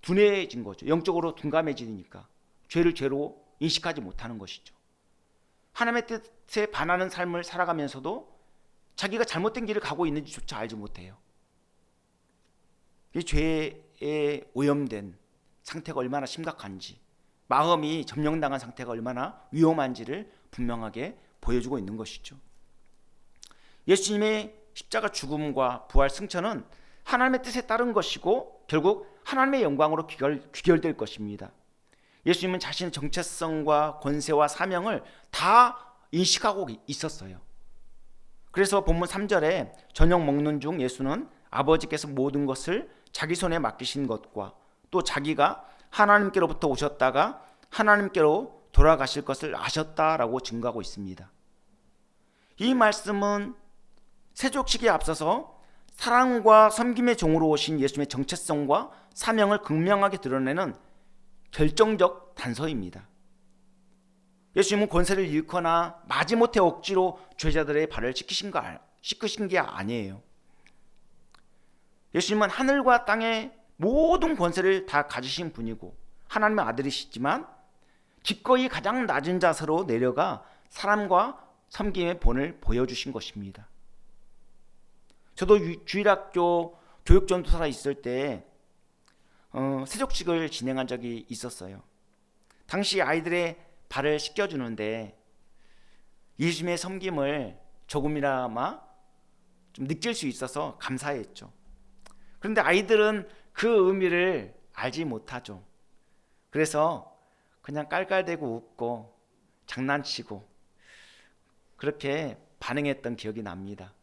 Speaker 1: 둔해진 거죠. 영적으로 둔감해지니까 죄를 죄로 인식하지 못하는 것이죠. 하나님의 뜻에 반하는 삶을 살아가면서도 자기가 잘못된 길을 가고 있는지조차 알지 못해요. 이 죄에 오염된 상태가 얼마나 심각한지, 마음이 점령당한 상태가 얼마나 위험한지를 분명하게 보여주고 있는 것이죠. 예수님의 십자가 죽음과 부활 승천은 하나님의 뜻에 따른 것이고 결국 하나님의 영광으로 귀결될 것입니다. 예수님은 자신의 정체성과 권세와 사명을 다 인식하고 있었어요. 그래서 본문 3절에 저녁 먹는 중 예수는 아버지께서 모든 것을 자기 손에 맡기신 것과 또 자기가 하나님께로부터 오셨다가 하나님께로 돌아가실 것을 아셨다라고 증거하고 있습니다. 이 말씀은 세족식에 앞서서 사랑과 섬김의 종으로 오신 예수님의 정체성과 사명을 극명하게 드러내는 결정적 단서입니다. 예수님은 권세를 잃거나 마지못해 억지로 죄자들의 발을 씻으신 게 아니에요. 예수님은 하늘과 땅의 모든 권세를 다 가지신 분이고 하나님의 아들이시지만 기꺼이 가장 낮은 자세로 내려가 사람과 섬김의 본을 보여주신 것입니다. 저도 주일학교 교육전도사가 있을 때 세족식을 진행한 적이 있었어요. 당시 아이들의 발을 씻겨주는데 예수님의 섬김을 조금이나마 좀 느낄 수 있어서 감사했죠. 그런데 아이들은 그 의미를 알지 못하죠. 그래서 그냥 깔깔대고 웃고 장난치고 그렇게 반응했던 기억이 납니다.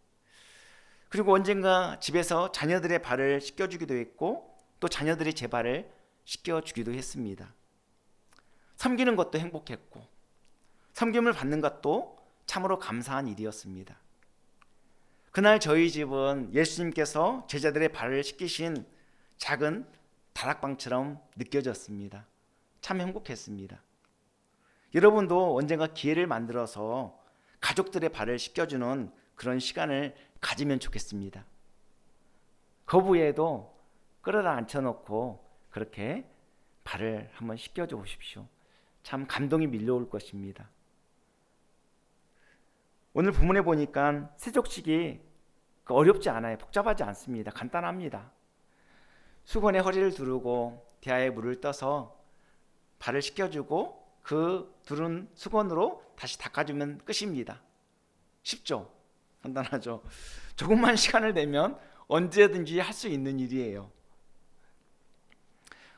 Speaker 1: 그리고 언젠가 집에서 자녀들의 발을 씻겨주기도 했고 또 자녀들이 제 발을 씻겨주기도 했습니다. 섬기는 것도 행복했고 섬김을 받는 것도 참으로 감사한 일이었습니다. 그날 저희 집은 예수님께서 제자들의 발을 씻기신 작은 다락방처럼 느껴졌습니다. 참 행복했습니다. 여러분도 언젠가 기회를 만들어서 가족들의 발을 씻겨주는 그런 시간을 가지면 좋겠습니다. 거부해도 끌어다 앉혀놓고 그렇게 발을 한번 씻겨줘 보십시오. 참 감동이 밀려올 것입니다. 오늘 본문에 보니까 세족식이 어렵지 않아요. 복잡하지 않습니다. 간단합니다. 수건에 허리를 두르고 대야에 물을 떠서 발을 씻겨주고 그 두른 수건으로 다시 닦아주면 끝입니다. 쉽죠? 간단하죠? 조금만 시간을 내면 언제든지 할 수 있는 일이에요.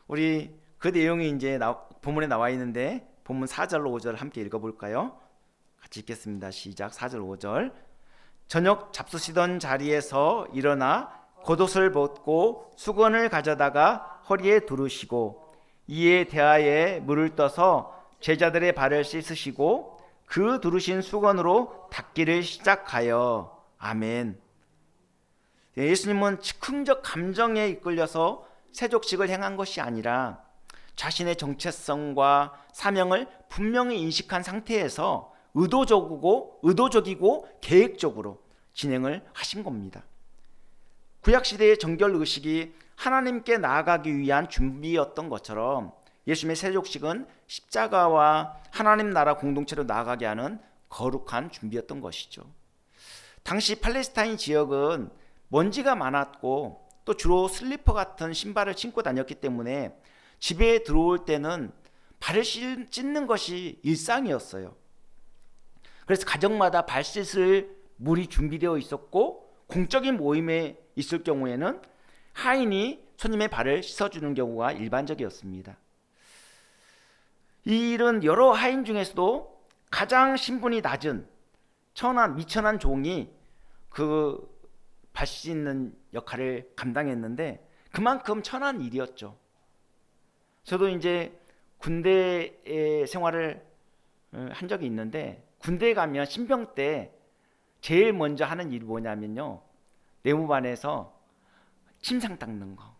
Speaker 1: 우리 그 내용이 이제 본문에 나와 있는데 본문 4절로 5절 함께 읽어볼까요? 같이 읽겠습니다. 시작. 4절 5절. 저녁 잡수시던 자리에서 일어나 겉옷을 벗고 수건을 가져다가 허리에 두르시고 이에 대야에 물을 떠서 제자들의 발을 씻으시고 그 두르신 수건으로 닦기를 시작하여 아멘. 예수님은 즉흥적 감정에 이끌려서 세족식을 행한 것이 아니라 자신의 정체성과 사명을 분명히 인식한 상태에서 의도적이고 계획적으로 진행을 하신 겁니다. 구약시대의 정결의식이 하나님께 나아가기 위한 준비였던 것처럼 예수님의 세족식은 십자가와 하나님 나라 공동체로 나아가게 하는 거룩한 준비였던 것이죠. 당시 팔레스타인 지역은 먼지가 많았고 또 주로 슬리퍼 같은 신발을 신고 다녔기 때문에 집에 들어올 때는 발을 씻는 것이 일상이었어요. 그래서 가정마다 발 씻을 물이 준비되어 있었고, 공적인 모임에 있을 경우에는 하인이 손님의 발을 씻어주는 경우가 일반적이었습니다. 이런 여러 하인 중에서도 가장 신분이 낮은 미천한 종이 그 발 씻는 역할을 감당했는데 그만큼 천한 일이었죠. 저도 이제 군대 생활을 한 적이 있는데, 군대에 가면 신병 때 제일 먼저 하는 일이 뭐냐면요, 내무반에서 침상 닦는 거,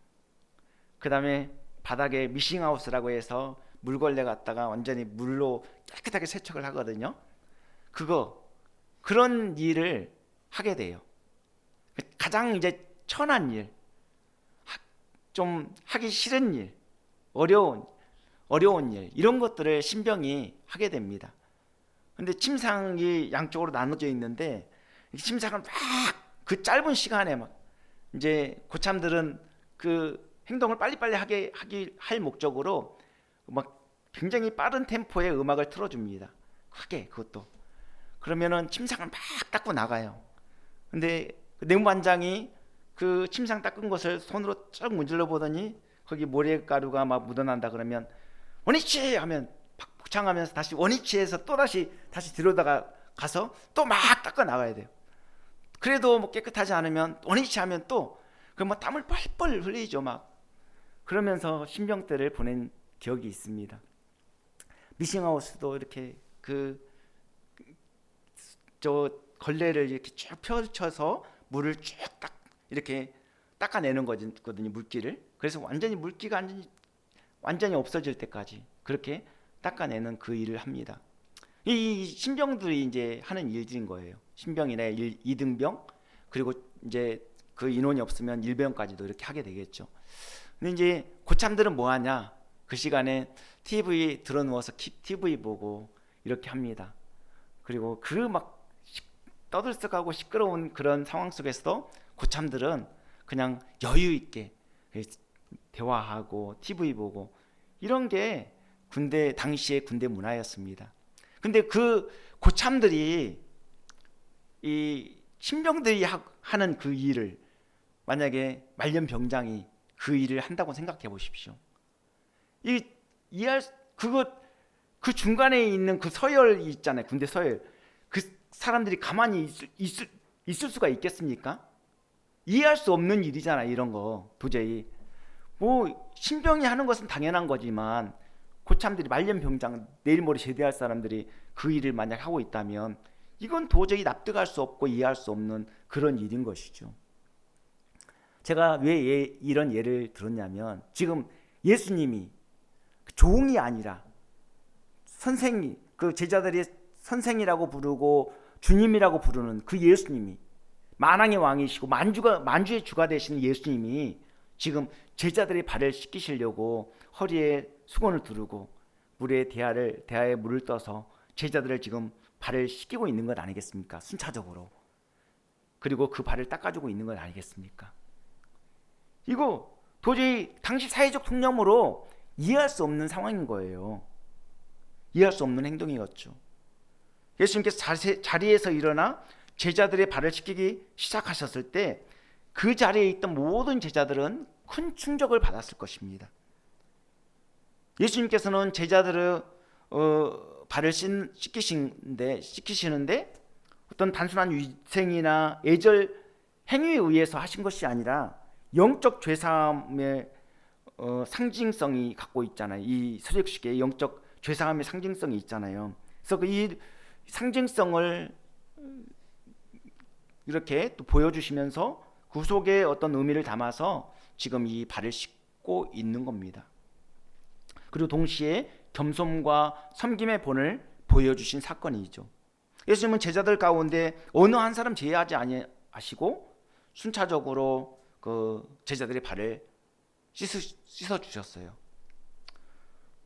Speaker 1: 그 다음에 바닥에 미싱하우스라고 해서 물걸레 갖다가 완전히 물로 깨끗하게 세척을 하거든요. 그런 일을 하게 돼요. 가장 이제 천한 일, 좀 하기 싫은 일, 어려운 일, 이런 것들을 신병이 하게 됩니다. 근데 침상이 양쪽으로 나눠져 있는데 침상을 막 그 짧은 시간에 막 이제 고참들은 그 행동을 빨리빨리 할 목적으로 막 굉장히 빠른 템포의 음악을 틀어줍니다. 크게 그것도. 그러면은 침상을 막 닦고 나가요. 근데 그 내무반장이 그 침상 닦은 것을 손으로 쭉 문질러 보더니 거기 모래가루가 막 묻어난다 그러면 원위치 하면 복창하면서 다시 원위치해서 또 다시 들여다가 가서 또 막 닦아 나가야 돼요. 그래도 뭐 깨끗하지 않으면 원위치 하면 또 그 뭐 땀을 뻘뻘 흘리죠 막. 그러면서 신병대를 보낸 기억이 있습니다. 미싱하우스도 이렇게 걸레를 이렇게 쭉 펼쳐서 물을 쭉 이렇게 닦아내는 거거든요, 물기를. 그래서 물기가 완전히 없어질 때까지 그렇게 닦아내는 그 일을 합니다. 이 신병들이 이제 하는 일들인 거예요. 신병이나 2등병, 그리고 이제 그 인원이 없으면 1병까지도 이렇게 하게 되겠죠. 근데 이제 고참들은 뭐 하냐? 그 시간에 TV 들어누워서 TV 보고 이렇게 합니다. 그리고 그 막 떠들썩하고 시끄러운 그런 상황 속에서도 고참들은 그냥 여유 있게 대화하고 TV 보고, 이런 게 당시의 군대 문화였습니다. 근데 그 고참들이 이 신병들이 하는 그 일을 만약에 말년병장이 그 일을 한다고 생각해 보십시오. 그 중간에 있는 그 서열이 있잖아요. 군대 서열. 그 사람들이 가만히 있을 수가 있겠습니까? 이해할 수 없는 일이잖아요. 이런 거 도저히. 뭐 신병이 하는 것은 당연한 거지만 고참들이 말년병장, 내일 모레 제대할 사람들이 그 일을 만약 하고 있다면 이건 도저히 납득할 수 없고 이해할 수 없는 그런 일인 것이죠. 제가 왜 이런 예를 들었냐면, 지금 예수님이 종이 아니라 선생이, 그 제자들이 선생이라고 부르고 주님이라고 부르는 그 예수님이, 만왕의 왕이시고 만주의 주가 되시는 예수님이 지금 제자들의 발을 씻기시려고 허리에 수건을 두르고 대야에 물을 떠서 제자들을 지금 발을 씻기고 있는 것 아니겠습니까? 순차적으로. 그리고 그 발을 닦아주고 있는 것 아니겠습니까? 이거 도저히 당시 사회적 통념으로 이해할 수 없는 상황인 거예요. 이해할 수 없는 행동이었죠. 예수님께서 자리에서 일어나 제자들의 발을 씻기기 시작하셨을 때 그 자리에 있던 모든 제자들은 큰 충격을 받았을 것입니다. 예수님께서는 제자들의 발을 씻기시는데 어떤 단순한 위생이나 예절 행위에 의해서 하신 것이 아니라 영적 죄사함의 상징성이 갖고 있잖아요. 이 서적식에 영적 죄사함의 상징성이 있잖아요. 그래서 이 상징성을 이렇게 또 보여주시면서 그 속에 어떤 의미를 담아서 지금 이 발을 씻고 있는 겁니다. 그리고 동시에 겸손과 섬김의 본을 보여주신 사건이죠. 예수님은 제자들 가운데 어느 한 사람 제외하지 아니하시고 순차적으로 그 제자들의 발을 씻어 주셨어요.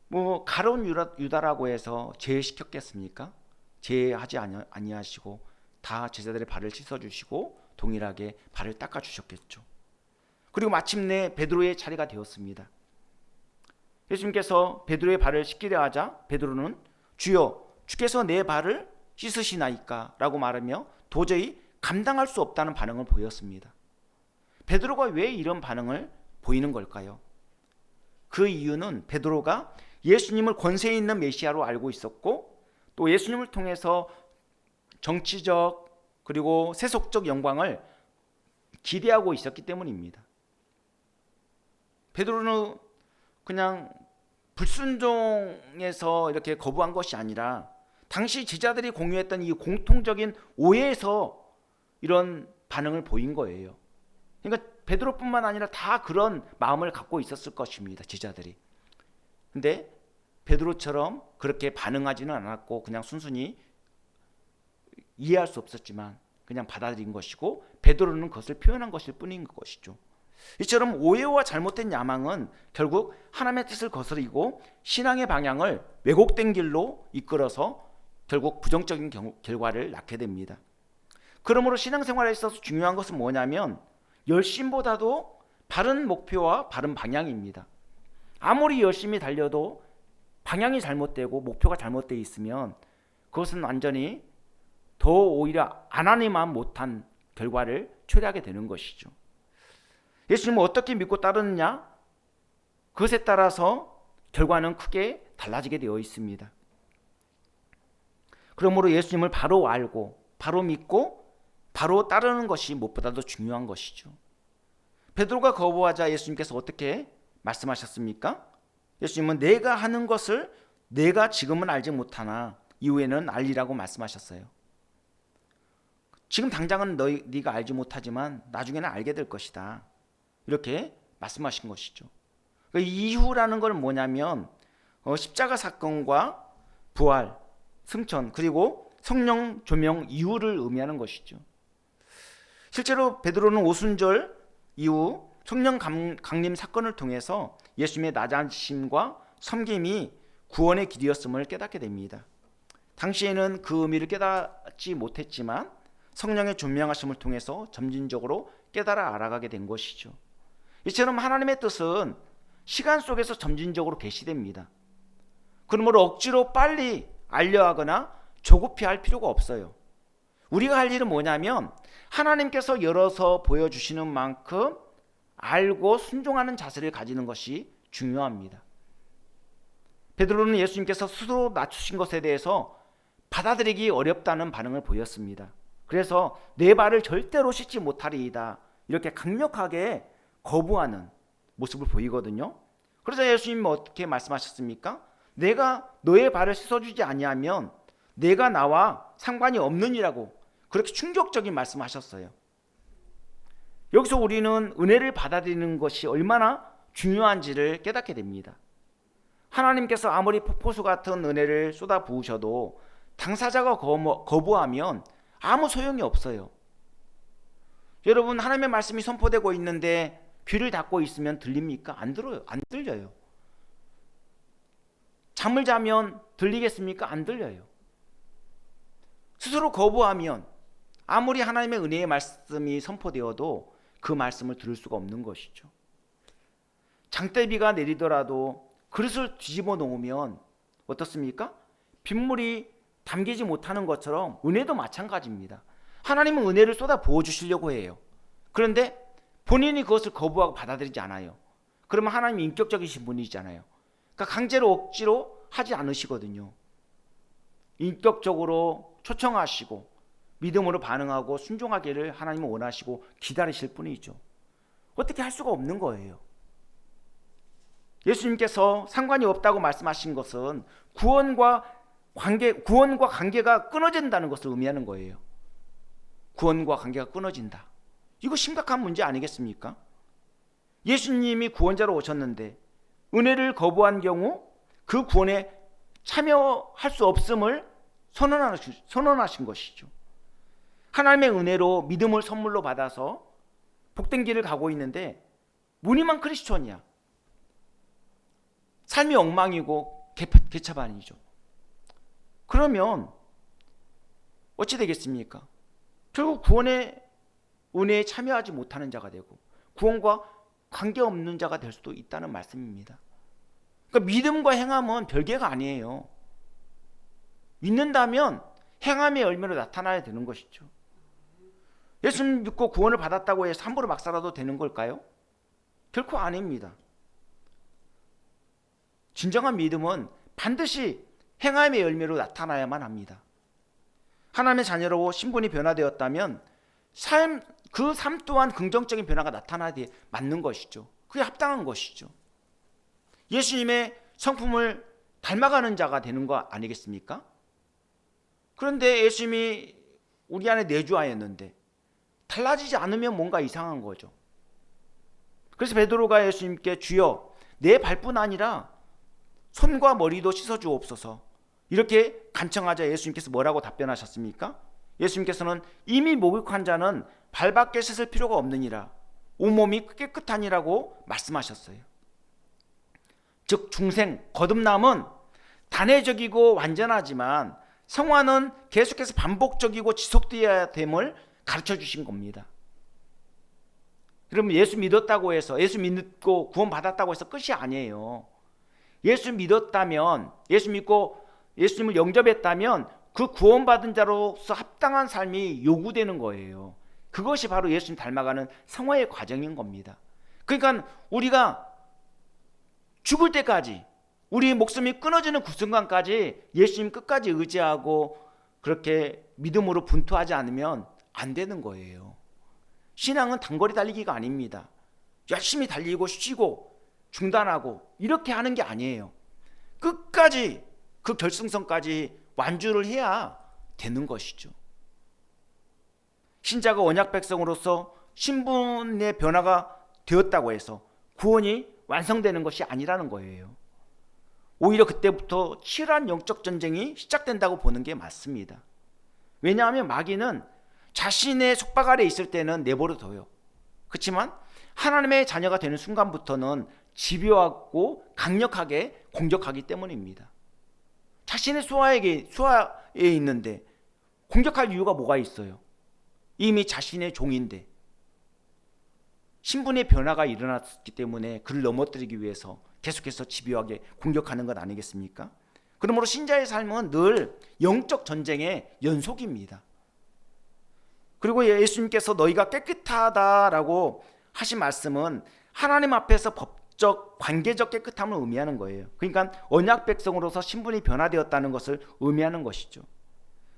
Speaker 1: 뭐 가룟 유다라고 해서 제외시켰겠습니까? 제외하지 아니하시고 다 제자들의 발을 씻어 주시고 동일하게 발을 닦아 주셨겠죠. 그리고 마침내 베드로의 차례가 되었습니다. 예수님께서 베드로의 발을 씻기려 하자 베드로는 주여 주께서 내 발을 씻으시나이까 라고 말하며 도저히 감당할 수 없다는 반응을 보였습니다. 베드로가 왜 이런 반응을 보이는 걸까요? 그 이유는 베드로가 예수님을 권세 있는 메시아로 알고 있었고 또 예수님을 통해서 정치적 그리고 세속적 영광을 기대하고 있었기 때문입니다. 베드로는 그냥 불순종에서 이렇게 거부한 것이 아니라 당시 제자들이 공유했던 이 공통적인 오해에서 이런 반응을 보인 거예요. 그러니까 베드로뿐만 아니라 다 그런 마음을 갖고 있었을 것입니다. 제자들이. 근데 베드로처럼 그렇게 반응하지는 않았고 그냥 순순히 이해할 수 없었지만 그냥 받아들인 것이고 베드로는 그것을 표현한 것일 뿐인 것이죠. 이처럼 오해와 잘못된 야망은 결국 하나님의 뜻을 거스리고 신앙의 방향을 왜곡된 길로 이끌어서 결국 부정적인 결과를 낳게 됩니다. 그러므로 신앙생활에 있어서 중요한 것은 뭐냐면 열심보다도 바른 목표와 바른 방향입니다. 아무리 열심히 달려도 방향이 잘못되고 목표가 잘못되어 있으면 그것은 완전히 더 오히려 안 하니만 못한 결과를 초래하게 되는 것이죠. 예수님을 어떻게 믿고 따르느냐? 그것에 따라서 결과는 크게 달라지게 되어 있습니다. 그러므로 예수님을 바로 알고 바로 믿고 바로 따르는 것이 무엇보다도 중요한 것이죠. 베드로가 거부하자 예수님께서 어떻게 말씀하셨습니까? 예수님은 내가 하는 것을 내가 지금은 알지 못하나 이후에는 알리라고 말씀하셨어요. 지금 당장은 네가 알지 못하지만 나중에는 알게 될 것이다. 이렇게 말씀하신 것이죠. 그러니까 이후라는 건 뭐냐면 십자가 사건과 부활, 승천 그리고 성령 조명 이후를 의미하는 것이죠. 실제로 베드로는 오순절 이후 성령 강림 사건을 통해서 예수님의 낮아심과 섬김이 구원의 길이었음을 깨닫게 됩니다. 당시에는 그 의미를 깨닫지 못했지만 성령의 조명하심을 통해서 점진적으로 깨달아 알아가게 된 것이죠. 이처럼 하나님의 뜻은 시간 속에서 점진적으로 계시됩니다. 그러므로 억지로 빨리 알려하거나 조급해 할 필요가 없어요. 우리가 할 일은 뭐냐면 하나님께서 열어서 보여주시는 만큼 알고 순종하는 자세를 가지는 것이 중요합니다. 베드로는 예수님께서 스스로 낮추신 것에 대해서 받아들이기 어렵다는 반응을 보였습니다. 그래서 내 발을 절대로 씻지 못하리이다 이렇게 강력하게 거부하는 모습을 보이거든요. 그래서 예수님은 어떻게 말씀하셨습니까? 내가 너의 발을 씻어주지 아니하면 내가 나와 상관이 없느니라고 그렇게 충격적인 말씀하셨어요. 여기서 우리는 은혜를 받아들이는 것이 얼마나 중요한지를 깨닫게 됩니다. 하나님께서 아무리 폭포수 같은 은혜를 쏟아 부으셔도 당사자가 거부하면 아무 소용이 없어요. 여러분, 하나님의 말씀이 선포되고 있는데 귀를 닫고 있으면 들립니까? 안 들어요. 안 들려요. 잠을 자면 들리겠습니까? 안 들려요. 스스로 거부하면 아무리 하나님의 은혜의 말씀이 선포되어도 그 말씀을 들을 수가 없는 것이죠. 장대비가 내리더라도 그릇을 뒤집어 놓으면 어떻습니까? 빗물이 담기지 못하는 것처럼 은혜도 마찬가지입니다. 하나님은 은혜를 쏟아 부어주시려고 해요. 그런데 본인이 그것을 거부하고 받아들이지 않아요. 그러면 하나님이 인격적이신 분이잖아요. 그러니까 강제로 억지로 하지 않으시거든요. 인격적으로 초청하시고 믿음으로 반응하고 순종하기를 하나님은 원하시고 기다리실 뿐이죠. 어떻게 할 수가 없는 거예요. 예수님께서 상관이 없다고 말씀하신 것은 구원과 관계가 끊어진다는 것을 의미하는 거예요. 구원과 관계가 끊어진다. 이거 심각한 문제 아니겠습니까? 예수님이 구원자로 오셨는데 은혜를 거부한 경우 그 구원에 참여할 수 없음을 선언하신 것이죠. 하나님의 은혜로 믿음을 선물로 받아서 복된 길을 가고 있는데 무늬만 크리스천이야. 삶이 엉망이고 개차반이죠. 그러면 어찌 되겠습니까? 결국 구원의 은혜에 참여하지 못하는 자가 되고 구원과 관계없는 자가 될 수도 있다는 말씀입니다. 그러니까 믿음과 행함은 별개가 아니에요. 믿는다면 행함의 열매로 나타나야 되는 것이죠. 예수님 믿고 구원을 받았다고 해서 함부로 막 살아도 되는 걸까요? 결코 아닙니다. 진정한 믿음은 반드시 행함의 열매로 나타나야만 합니다. 하나님의 자녀로 신분이 변화되었다면 그 삶 또한 긍정적인 변화가 나타나야 맞는 것이죠. 그게 합당한 것이죠. 예수님의 성품을 닮아가는 자가 되는 거 아니겠습니까? 그런데 예수님이 우리 안에 내주하였는데 달라지지 않으면 뭔가 이상한 거죠. 그래서 베드로가 예수님께 주여 내 발뿐 아니라 손과 머리도 씻어주옵소서 이렇게 간청하자 예수님께서 뭐라고 답변하셨습니까? 예수님께서는 이미 목욕한 자는 발밖에 씻을 필요가 없느니라 온몸이 깨끗하니라고 말씀하셨어요. 즉 중생, 거듭남은 단회적이고 완전하지만 성화는 계속해서 반복적이고 지속되어야 됨을 가르쳐 주신 겁니다. 여러분 예수 믿었다고 해서 예수 믿고 구원 받았다고 해서 끝이 아니에요. 예수 믿었다면 예수 믿고 예수님을 영접했다면 그 구원받은 자로서 합당한 삶이 요구되는 거예요. 그것이 바로 예수님 닮아가는 성화의 과정인 겁니다. 그러니까 우리가 죽을 때까지 우리 목숨이 끊어지는 그 순간까지 예수님 끝까지 의지하고 그렇게 믿음으로 분투하지 않으면 안 되는 거예요. 신앙은 단거리 달리기가 아닙니다. 열심히 달리고 쉬고 중단하고 이렇게 하는 게 아니에요. 끝까지 그 결승선까지 완주를 해야 되는 것이죠. 신자가 언약 백성으로서 신분의 변화가 되었다고 해서 구원이 완성되는 것이 아니라는 거예요. 오히려 그때부터 치열한 영적 전쟁이 시작된다고 보는 게 맞습니다. 왜냐하면 마귀는 자신의 속박 아래 있을 때는 내버려둬요. 그렇지만 하나님의 자녀가 되는 순간부터는 집요하고 강력하게 공격하기 때문입니다. 자신의 수하에 있는데 공격할 이유가 뭐가 있어요? 이미 자신의 종인데 신분의 변화가 일어났기 때문에 그를 넘어뜨리기 위해서 계속해서 집요하게 공격하는 것 아니겠습니까? 그러므로 신자의 삶은 늘 영적 전쟁의 연속입니다. 그리고 예수님께서 너희가 깨끗하다라고 하신 말씀은 하나님 앞에서 법적, 관계적 깨끗함을 의미하는 거예요. 그러니까 언약 백성으로서 신분이 변화되었다는 것을 의미하는 것이죠.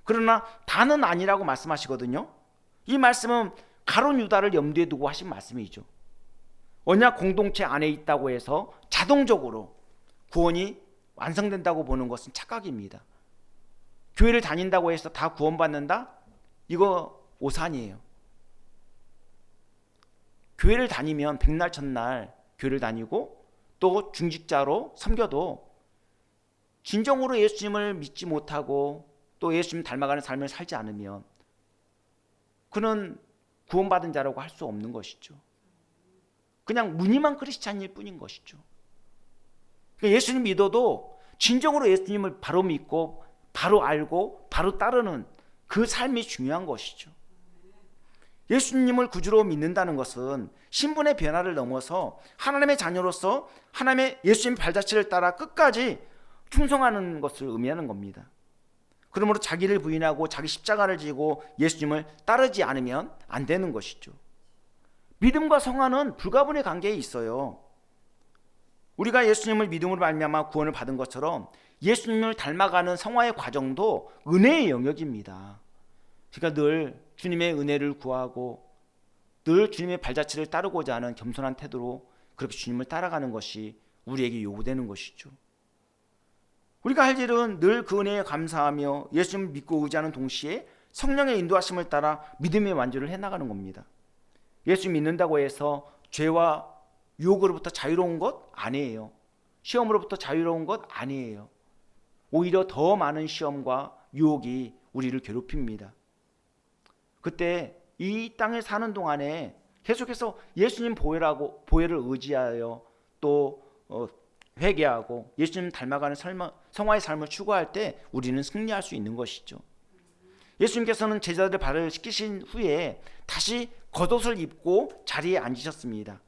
Speaker 1: 그러나 다는 아니라고 말씀하시거든요. 이 말씀은 가룟 유다를 염두에 두고 하신 말씀이죠. 언약 공동체 안에 있다고 해서 자동적으로 구원이 완성된다고 보는 것은 착각입니다. 교회를 다닌다고 해서 다 구원받는다? 이거 오산이에요. 교회를 다니면 백날 첫날 교회를 다니고 또 중직자로 섬겨도 진정으로 예수님을 믿지 못하고 또 예수님 닮아가는 삶을 살지 않으면 그는 구원받은 자라고 할 수 없는 것이죠. 그냥 무늬만 크리스찬일 뿐인 것이죠. 예수님 믿어도 진정으로 예수님을 바로 믿고 바로 알고 바로 따르는 그 삶이 중요한 것이죠. 예수님을 구주로 믿는다는 것은 신분의 변화를 넘어서 하나님의 자녀로서 하나님의 예수님의 발자취를 따라 끝까지 충성하는 것을 의미하는 겁니다. 그러므로 자기를 부인하고 자기 십자가를 지고 예수님을 따르지 않으면 안 되는 것이죠. 믿음과 성화는 불가분의 관계에 있어요. 우리가 예수님을 믿음으로 말미암아 구원을 받은 것처럼 예수님을 닮아가는 성화의 과정도 은혜의 영역입니다. 그러니까 늘 주님의 은혜를 구하고 늘 주님의 발자취를 따르고자 하는 겸손한 태도로 그렇게 주님을 따라가는 것이 우리에게 요구되는 것이죠. 우리가 할 일은 늘 그 은혜에 감사하며 예수님을 믿고 의지하는 동시에 성령의 인도하심을 따라 믿음의 완주를 해나가는 겁니다. 예수 믿는다고 해서 죄와 유혹으로부터 자유로운 것 아니에요. 시험으로부터 자유로운 것 아니에요. 오히려 더 많은 시험과 유혹이 우리를 괴롭힙니다. 그때 이 땅에 사는 동안에 계속해서 예수님 보혈을 의지하여 또 회개하고 예수님 닮아가는 성화의 삶을 추구할 때 우리는 승리할 수 있는 것이죠. 예수님께서는 제자들의 발을 씻기신 후에 다시 겉옷을 입고 자리에 앉으셨습니다.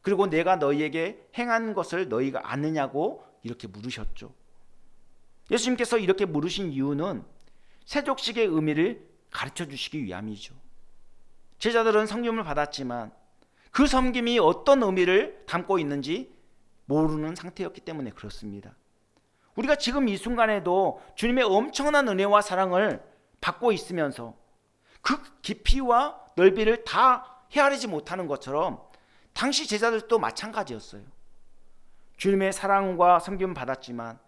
Speaker 1: 그리고 내가 너희에게 행한 것을 너희가 아느냐고 이렇게 물으셨죠. 예수님께서 이렇게 물으신 이유는 세족식의 의미를 가르쳐 주시기 위함이죠. 제자들은 섬김을 받았지만 그 섬김이 어떤 의미를 담고 있는지 모르는 상태였기 때문에 그렇습니다. 우리가 지금 이 순간에도 주님의 엄청난 은혜와 사랑을 받고 있으면서 그 깊이와 넓이를 다 헤아리지 못하는 것처럼 당시 제자들도 마찬가지였어요. 주님의 사랑과 섬김을 받았지만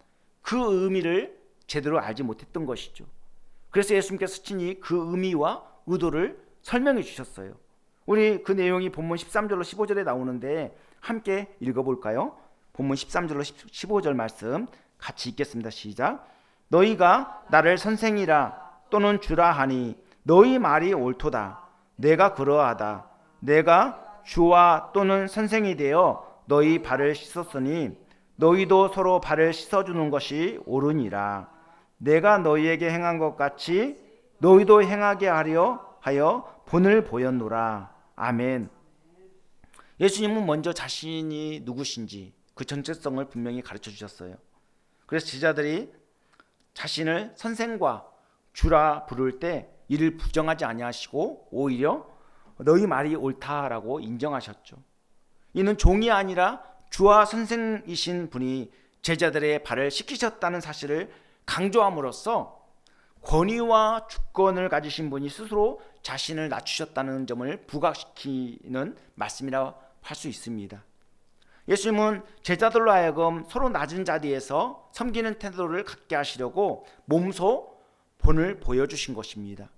Speaker 1: 그 의미를 제대로 알지 못했던 것이죠. 그래서 예수님께서 친히 그 의미와 의도를 설명해 주셨어요. 우리 그 내용이 본문 13절로 15절에 나오는데 함께 읽어볼까요? 본문 13절로 15절 말씀 같이 읽겠습니다. 시작. 너희가 나를 선생이라 또는 주라 하니 너희 말이 옳도다. 내가 그러하다. 내가 주와 또는 선생이 되어 너희 발을 씻었으니 너희도 서로 발을 씻어주는 것이 옳으니라. 내가 너희에게 행한 것 같이 너희도 행하게 하려 하여 본을 보였노라. 아멘. 예수님은 먼저 자신이 누구신지 그 정체성을 분명히 가르쳐 주셨어요. 그래서 제자들이 자신을 선생과 주라 부를 때 이를 부정하지 아니하시고 오히려 너희 말이 옳다라고 인정하셨죠. 이는 종이 아니라 주와 선생이신 분이 제자들의 발을 씻기셨다는 사실을 강조함으로써 권위와 주권을 가지신 분이 스스로 자신을 낮추셨다는 점을 부각시키는 말씀이라고 할 수 있습니다. 예수님은 제자들로 하여금 서로 낮은 자리에서 섬기는 태도를 갖게 하시려고 몸소 본을 보여주신 것입니다.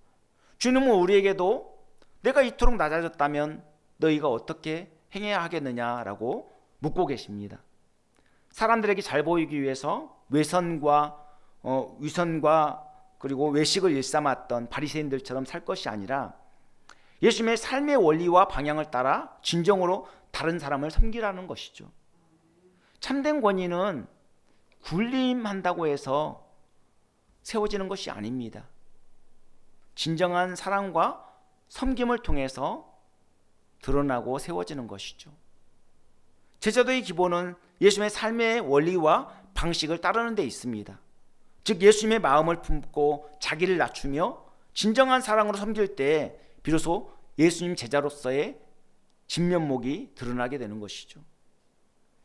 Speaker 1: 주님은 우리에게도 내가 이토록 낮아졌다면 너희가 어떻게 행해야 하겠느냐라고 묻고 계십니다. 사람들에게 잘 보이기 위해서 위선과 그리고 외식을 일삼았던 바리새인들처럼 살 것이 아니라 예수님의 삶의 원리와 방향을 따라 진정으로 다른 사람을 섬기라는 것이죠. 참된 권위는 군림한다고 해서 세워지는 것이 아닙니다. 진정한 사랑과 섬김을 통해서 드러나고 세워지는 것이죠. 제자도의 기본은 예수님의 삶의 원리와 방식을 따르는 데 있습니다. 즉 예수님의 마음을 품고 자기를 낮추며 진정한 사랑으로 섬길 때 비로소 예수님 제자로서의 진면목이 드러나게 되는 것이죠.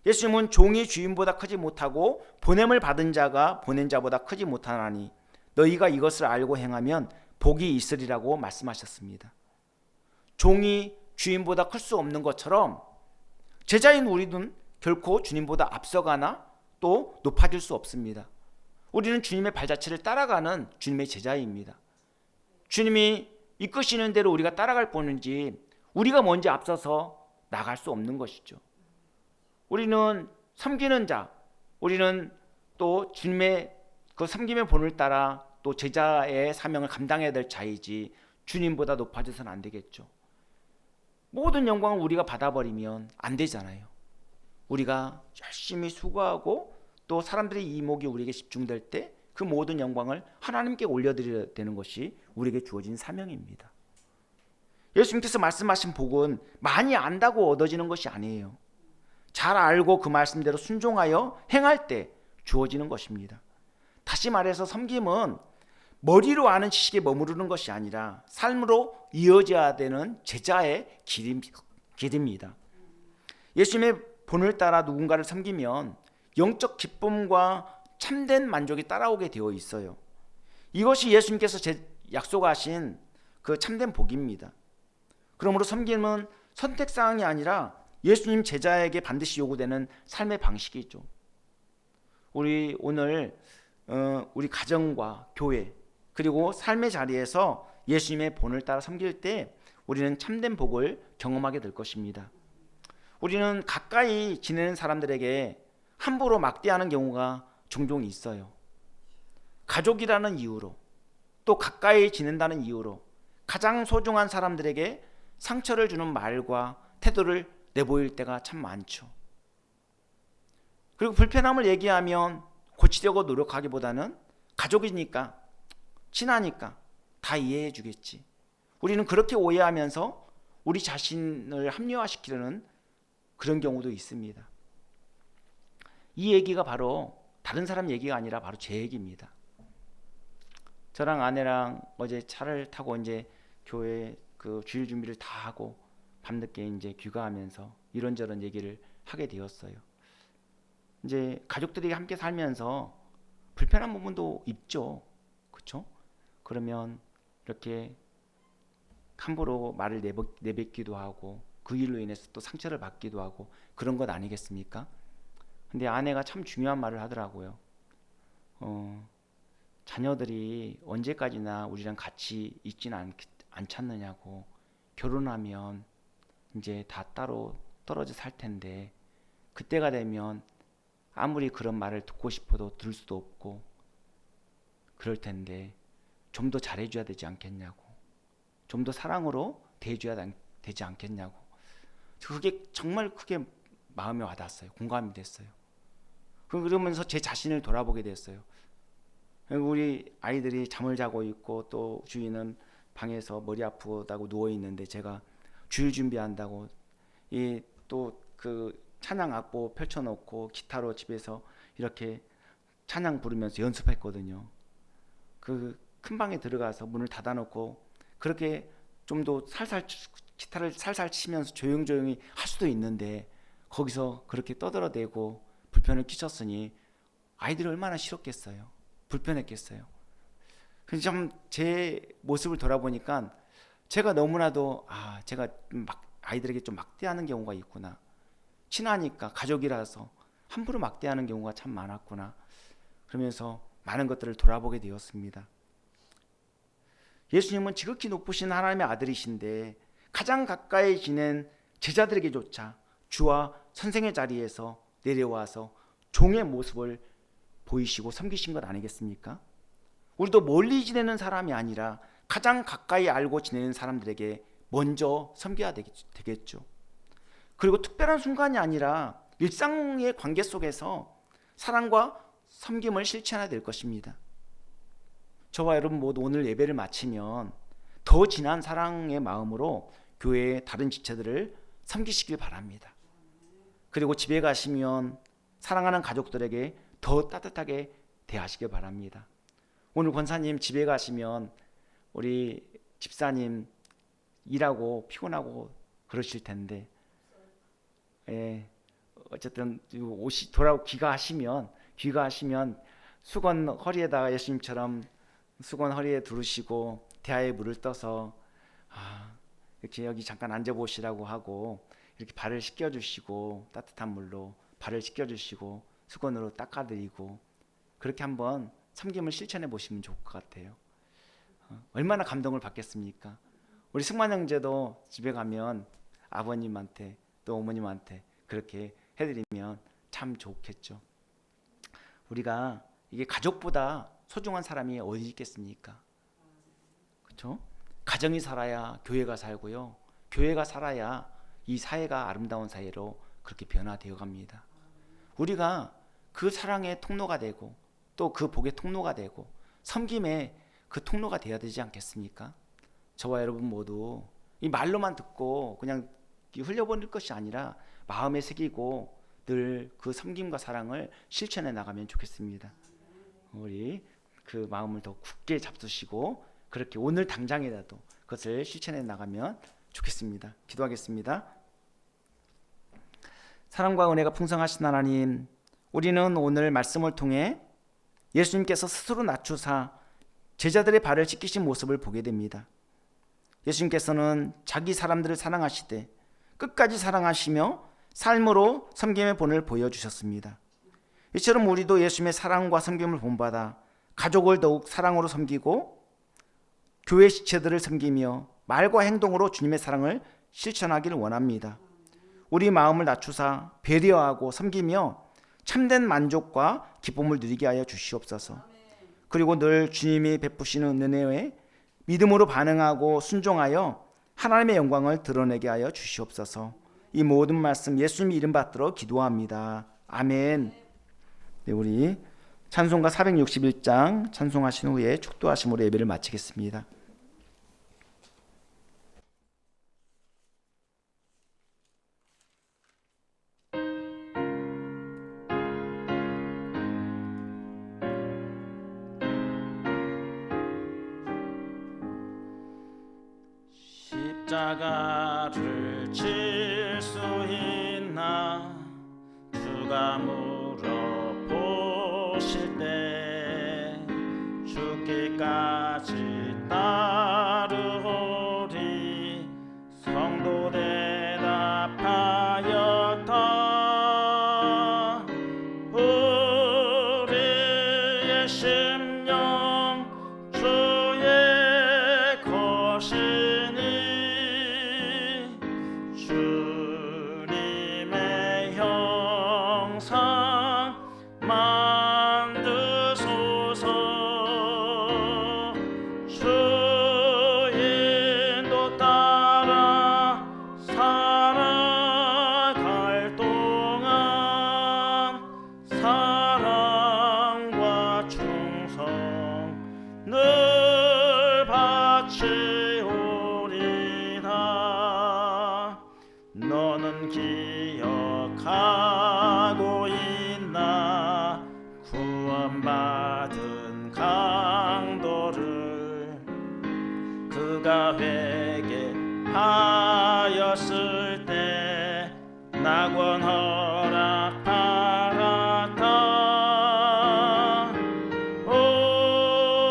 Speaker 1: 예수님은 종이 주인보다 크지 못하고 보냄을 받은 자가 보낸 자보다 크지 못하나니 너희가 이것을 알고 행하면 복이 있으리라고 말씀하셨습니다. 종이 주인보다 클 수 없는 것처럼 제자인 우리는 결코 주님보다 앞서가나 또 높아질 수 없습니다. 우리는 주님의 발자취를 따라가는 주님의 제자입니다. 주님이 이끄시는 대로 우리가 따라갈 뿐이지 우리가 먼저 앞서서 나갈 수 없는 것이죠. 우리는 섬기는 자, 우리는 또 주님의 그 섬김의 본을 따라 또 제자의 사명을 감당해야 될 자이지 주님보다 높아져서는 안 되겠죠. 모든 영광을 우리가 받아버리면 안 되잖아요. 우리가 열심히 수고하고 또 사람들의 이목이 우리에게 집중될 때 그 모든 영광을 하나님께 올려드려야 되는 것이 우리에게 주어진 사명입니다. 예수님께서 말씀하신 복은 많이 안다고 얻어지는 것이 아니에요. 잘 알고 그 말씀대로 순종하여 행할 때 주어지는 것입니다. 다시 말해서 섬김은 머리로 아는 지식에 머무르는 것이 아니라 삶으로 이어져야 되는 제자의 길입니다. 예수님의 본을 따라 누군가를 섬기면 영적 기쁨과 참된 만족이 따라오게 되어 있어요. 이것이 예수님께서 약속하신 그 참된 복입니다. 그러므로 섬김은 선택사항이 아니라 예수님 제자에게 반드시 요구되는 삶의 방식이죠. 우리 오늘 우리 가정과 교회 그리고 삶의 자리에서 예수님의 본을 따라 섬길 때 우리는 참된 복을 경험하게 될 것입니다. 우리는 가까이 지내는 사람들에게 함부로 막대하는 경우가 종종 있어요. 가족이라는 이유로, 또 가까이 지낸다는 이유로 가장 소중한 사람들에게 상처를 주는 말과 태도를 내보일 때가 참 많죠. 그리고 불편함을 얘기하면 고치려고 노력하기보다는 가족이니까, 친하니까 다 이해해 주겠지. 우리는 그렇게 오해하면서 우리 자신을 합리화시키려는 그런 경우도 있습니다. 이 얘기가 바로 다른 사람 얘기가 아니라 바로 제 얘기입니다. 저랑 아내랑 어제 차를 타고 이제 교회 그 주일 준비를 다 하고 밤늦게 이제 귀가하면서 이런저런 얘기를 하게 되었어요. 이제 가족들이 함께 살면서 불편한 부분도 있죠. 그렇죠? 그러면 이렇게 함부로 말을 내뱉기도 하고 그 일로 인해서 또 상처를 받기도 하고 그런 것 아니겠습니까? 근데 아내가 참 중요한 말을 하더라고요. 자녀들이 언제까지나 우리랑 같이 있지는 않잖느냐고. 결혼하면 이제 다 따로 떨어져 살 텐데 그때가 되면 아무리 그런 말을 듣고 싶어도 들을 수도 없고 그럴 텐데 좀 더 잘해줘야 되지 않겠냐고. 좀 더 사랑으로 대해줘야 되지 않겠냐고. 그게 정말 크게 마음에 와닿았어요. 공감이 됐어요. 그러면서 제 자신을 돌아보게 됐어요. 우리 아이들이 잠을 자고 있고 또 주인은 방에서 머리 아프다고 누워 있는데 제가 주일 준비한다고 이 또 그 찬양 악보 펼쳐놓고 기타로 집에서 이렇게 찬양 부르면서 연습했거든요. 그 큰 방에 들어가서 문을 닫아놓고 그렇게 좀 더 살살 기타를 살살 치면서 조용조용히 할 수도 있는데 거기서 그렇게 떠들어대고 불편을 끼쳤으니 아이들이 얼마나 싫었겠어요. 불편했겠어요. 그래서 좀 제 모습을 돌아보니까 제가 너무나도 제가 막 아이들에게 좀 막대하는 경우가 있구나. 친하니까 가족이라서 함부로 막대하는 경우가 참 많았구나. 그러면서 많은 것들을 돌아보게 되었습니다. 예수님은 지극히 높으신 하나님의 아들이신데 가장 가까이 지낸 제자들에게조차 주와 선생의 자리에서 내려와서 종의 모습을 보이시고 섬기신 것 아니겠습니까? 우리도 멀리 지내는 사람이 아니라 가장 가까이 알고 지내는 사람들에게 먼저 섬겨야 되겠죠. 그리고 특별한 순간이 아니라 일상의 관계 속에서 사랑과 섬김을 실천해야 될 것입니다. 저와 여러분 모두 오늘 예배를 마치면 더 진한 사랑의 마음으로 교회의 다른 지체들을 섬기시길 바랍니다. 그리고 집에 가시면 사랑하는 가족들에게 더 따뜻하게 대하시길 바랍니다. 오늘 권사님 집에 가시면 우리 집사님 일하고 피곤하고 그러실 텐데 어쨌든 돌아오고 귀가하시면 수건 허리에다가 예수님처럼 수건 허리에 두르시고 대야에 물을 떠서 이렇게 여기 잠깐 앉아보시라고 하고 이렇게 발을 씻겨주시고 따뜻한 물로 발을 씻겨주시고 수건으로 닦아드리고 그렇게 한번 섬김을 실천해 보시면 좋을 것 같아요. 얼마나 감동을 받겠습니까? 우리 승만 형제도 집에 가면 아버님한테 또 어머님한테 그렇게 해드리면 참 좋겠죠. 우리가 이게 가족보다 소중한 사람이 어디 있겠습니까? 그렇죠? 가정이 살아야 교회가 살고요. 교회가 살아야 이 사회가 아름다운 사회로 그렇게 변화되어 갑니다. 우리가 그 사랑의 통로가 되고 또 그 복의 통로가 되고 섬김의 그 통로가 되어야 되지 않겠습니까? 저와 여러분 모두 이 말로만 듣고 그냥 흘려버릴 것이 아니라 마음에 새기고 늘 그 섬김과 사랑을 실천해 나가면 좋겠습니다. 우리 그 마음을 더 굳게 잡수시고 그렇게 오늘 당장이라도 그것을 실천해 나가면 좋겠습니다. 기도하겠습니다. 사랑과 은혜가 풍성하신 하나님, 우리는 오늘 말씀을 통해 예수님께서 스스로 낮추사 제자들의 발을 씻기신 모습을 보게 됩니다. 예수님께서는 자기 사람들을 사랑하시되 끝까지 사랑하시며 삶으로 섬김의 본을 보여주셨습니다. 이처럼 우리도 예수님의 사랑과 섬김을 본받아 가족을 더욱 사랑으로 섬기고 교회 지체들을 섬기며 말과 행동으로 주님의 사랑을 실천하기를 원합니다. 우리 마음을 낮추사 배려하고 섬기며 참된 만족과 기쁨을 누리게 하여 주시옵소서. 그리고 늘 주님이 베푸시는 은혜에 믿음으로 반응하고 순종하여 하나님의 영광을 드러내게 하여 주시옵소서. 이 모든 말씀 예수님 이름 받들어 기도합니다. 아멘. 네, 우리 찬송가 461장 찬송하신 후에 축도하심으로 예배를 마치겠습니다. 십자가를 질 수 있나 주가 물어보실 때 죽기까지 따르오리. 성도 대답하였다. 우리의 심령 주의 것이니 주님의 형상 만드소서. 주 인도 따라 살아갈 동안 사랑과 충성 늘 바치오리다. 너는 기억하고 있나 구원받은 강도를. 그가 회개하였을 때 낙원 허락 받았다.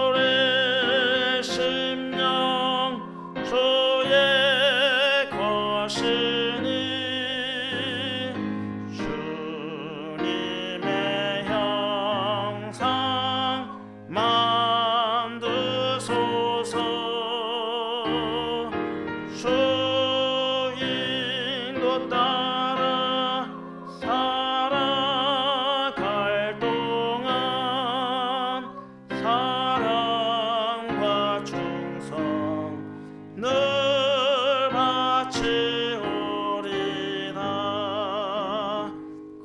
Speaker 1: 오래 심령 주의 것이니 주님의 형상 만드소서. 주 인도 따라 살아갈 동안 사랑과 충성 늘 바치오리다.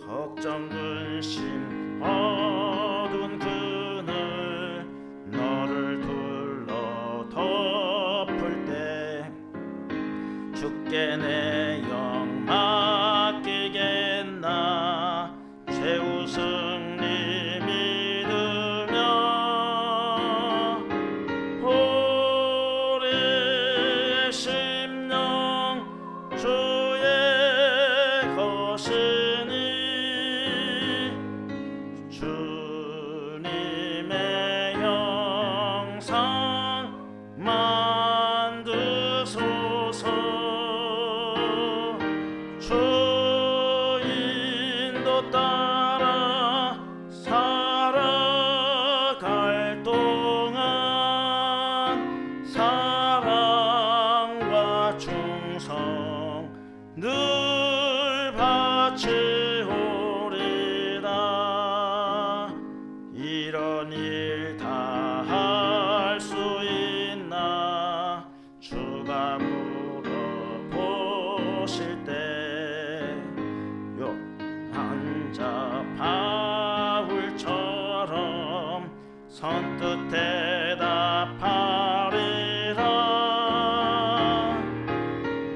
Speaker 1: 걱정 근심 어두운 그늘 너를 둘러 덮을 때 주께 내 영 맡기겠나. 최후 승리 믿으며 오래 심령 주의 것이니 주님의 형상 만드소서. 주 인도 따라 살아갈 동안 사랑과 충성 늘 바치오리다. 이런 일 다 할 수 있나 주가 물어보실 때 한자 바울처럼 선뜻 대답하리라.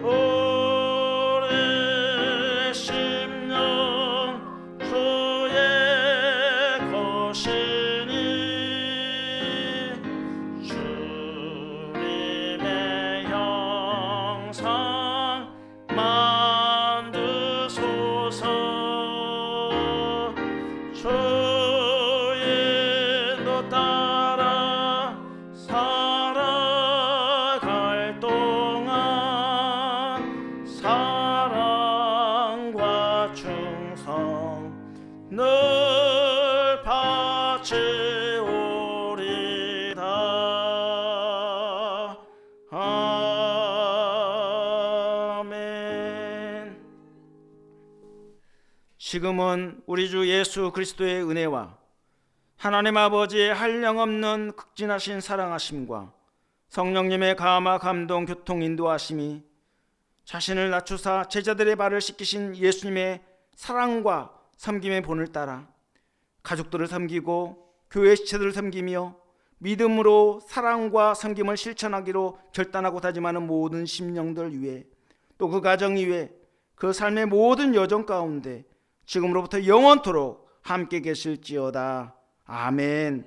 Speaker 1: 오래 지금은 우리 주 예수 그리스도의 은혜와 하나님 아버지의 한량없는 극진하신 사랑하심과 성령님의 감화 감동 교통 인도하심이 자신을 낮추사 제자들의 발을 씻기신 예수님의 사랑과 섬김의 본을 따라 가족들을 섬기고 교회 지체들을 섬기며 믿음으로 사랑과 섬김을 실천하기로 결단하고 다짐하는 모든 심령들 위해 또 그 가정 위에 그 삶의 모든 여정 가운데 지금으로부터 영원토록 함께 계실지어다. 아멘.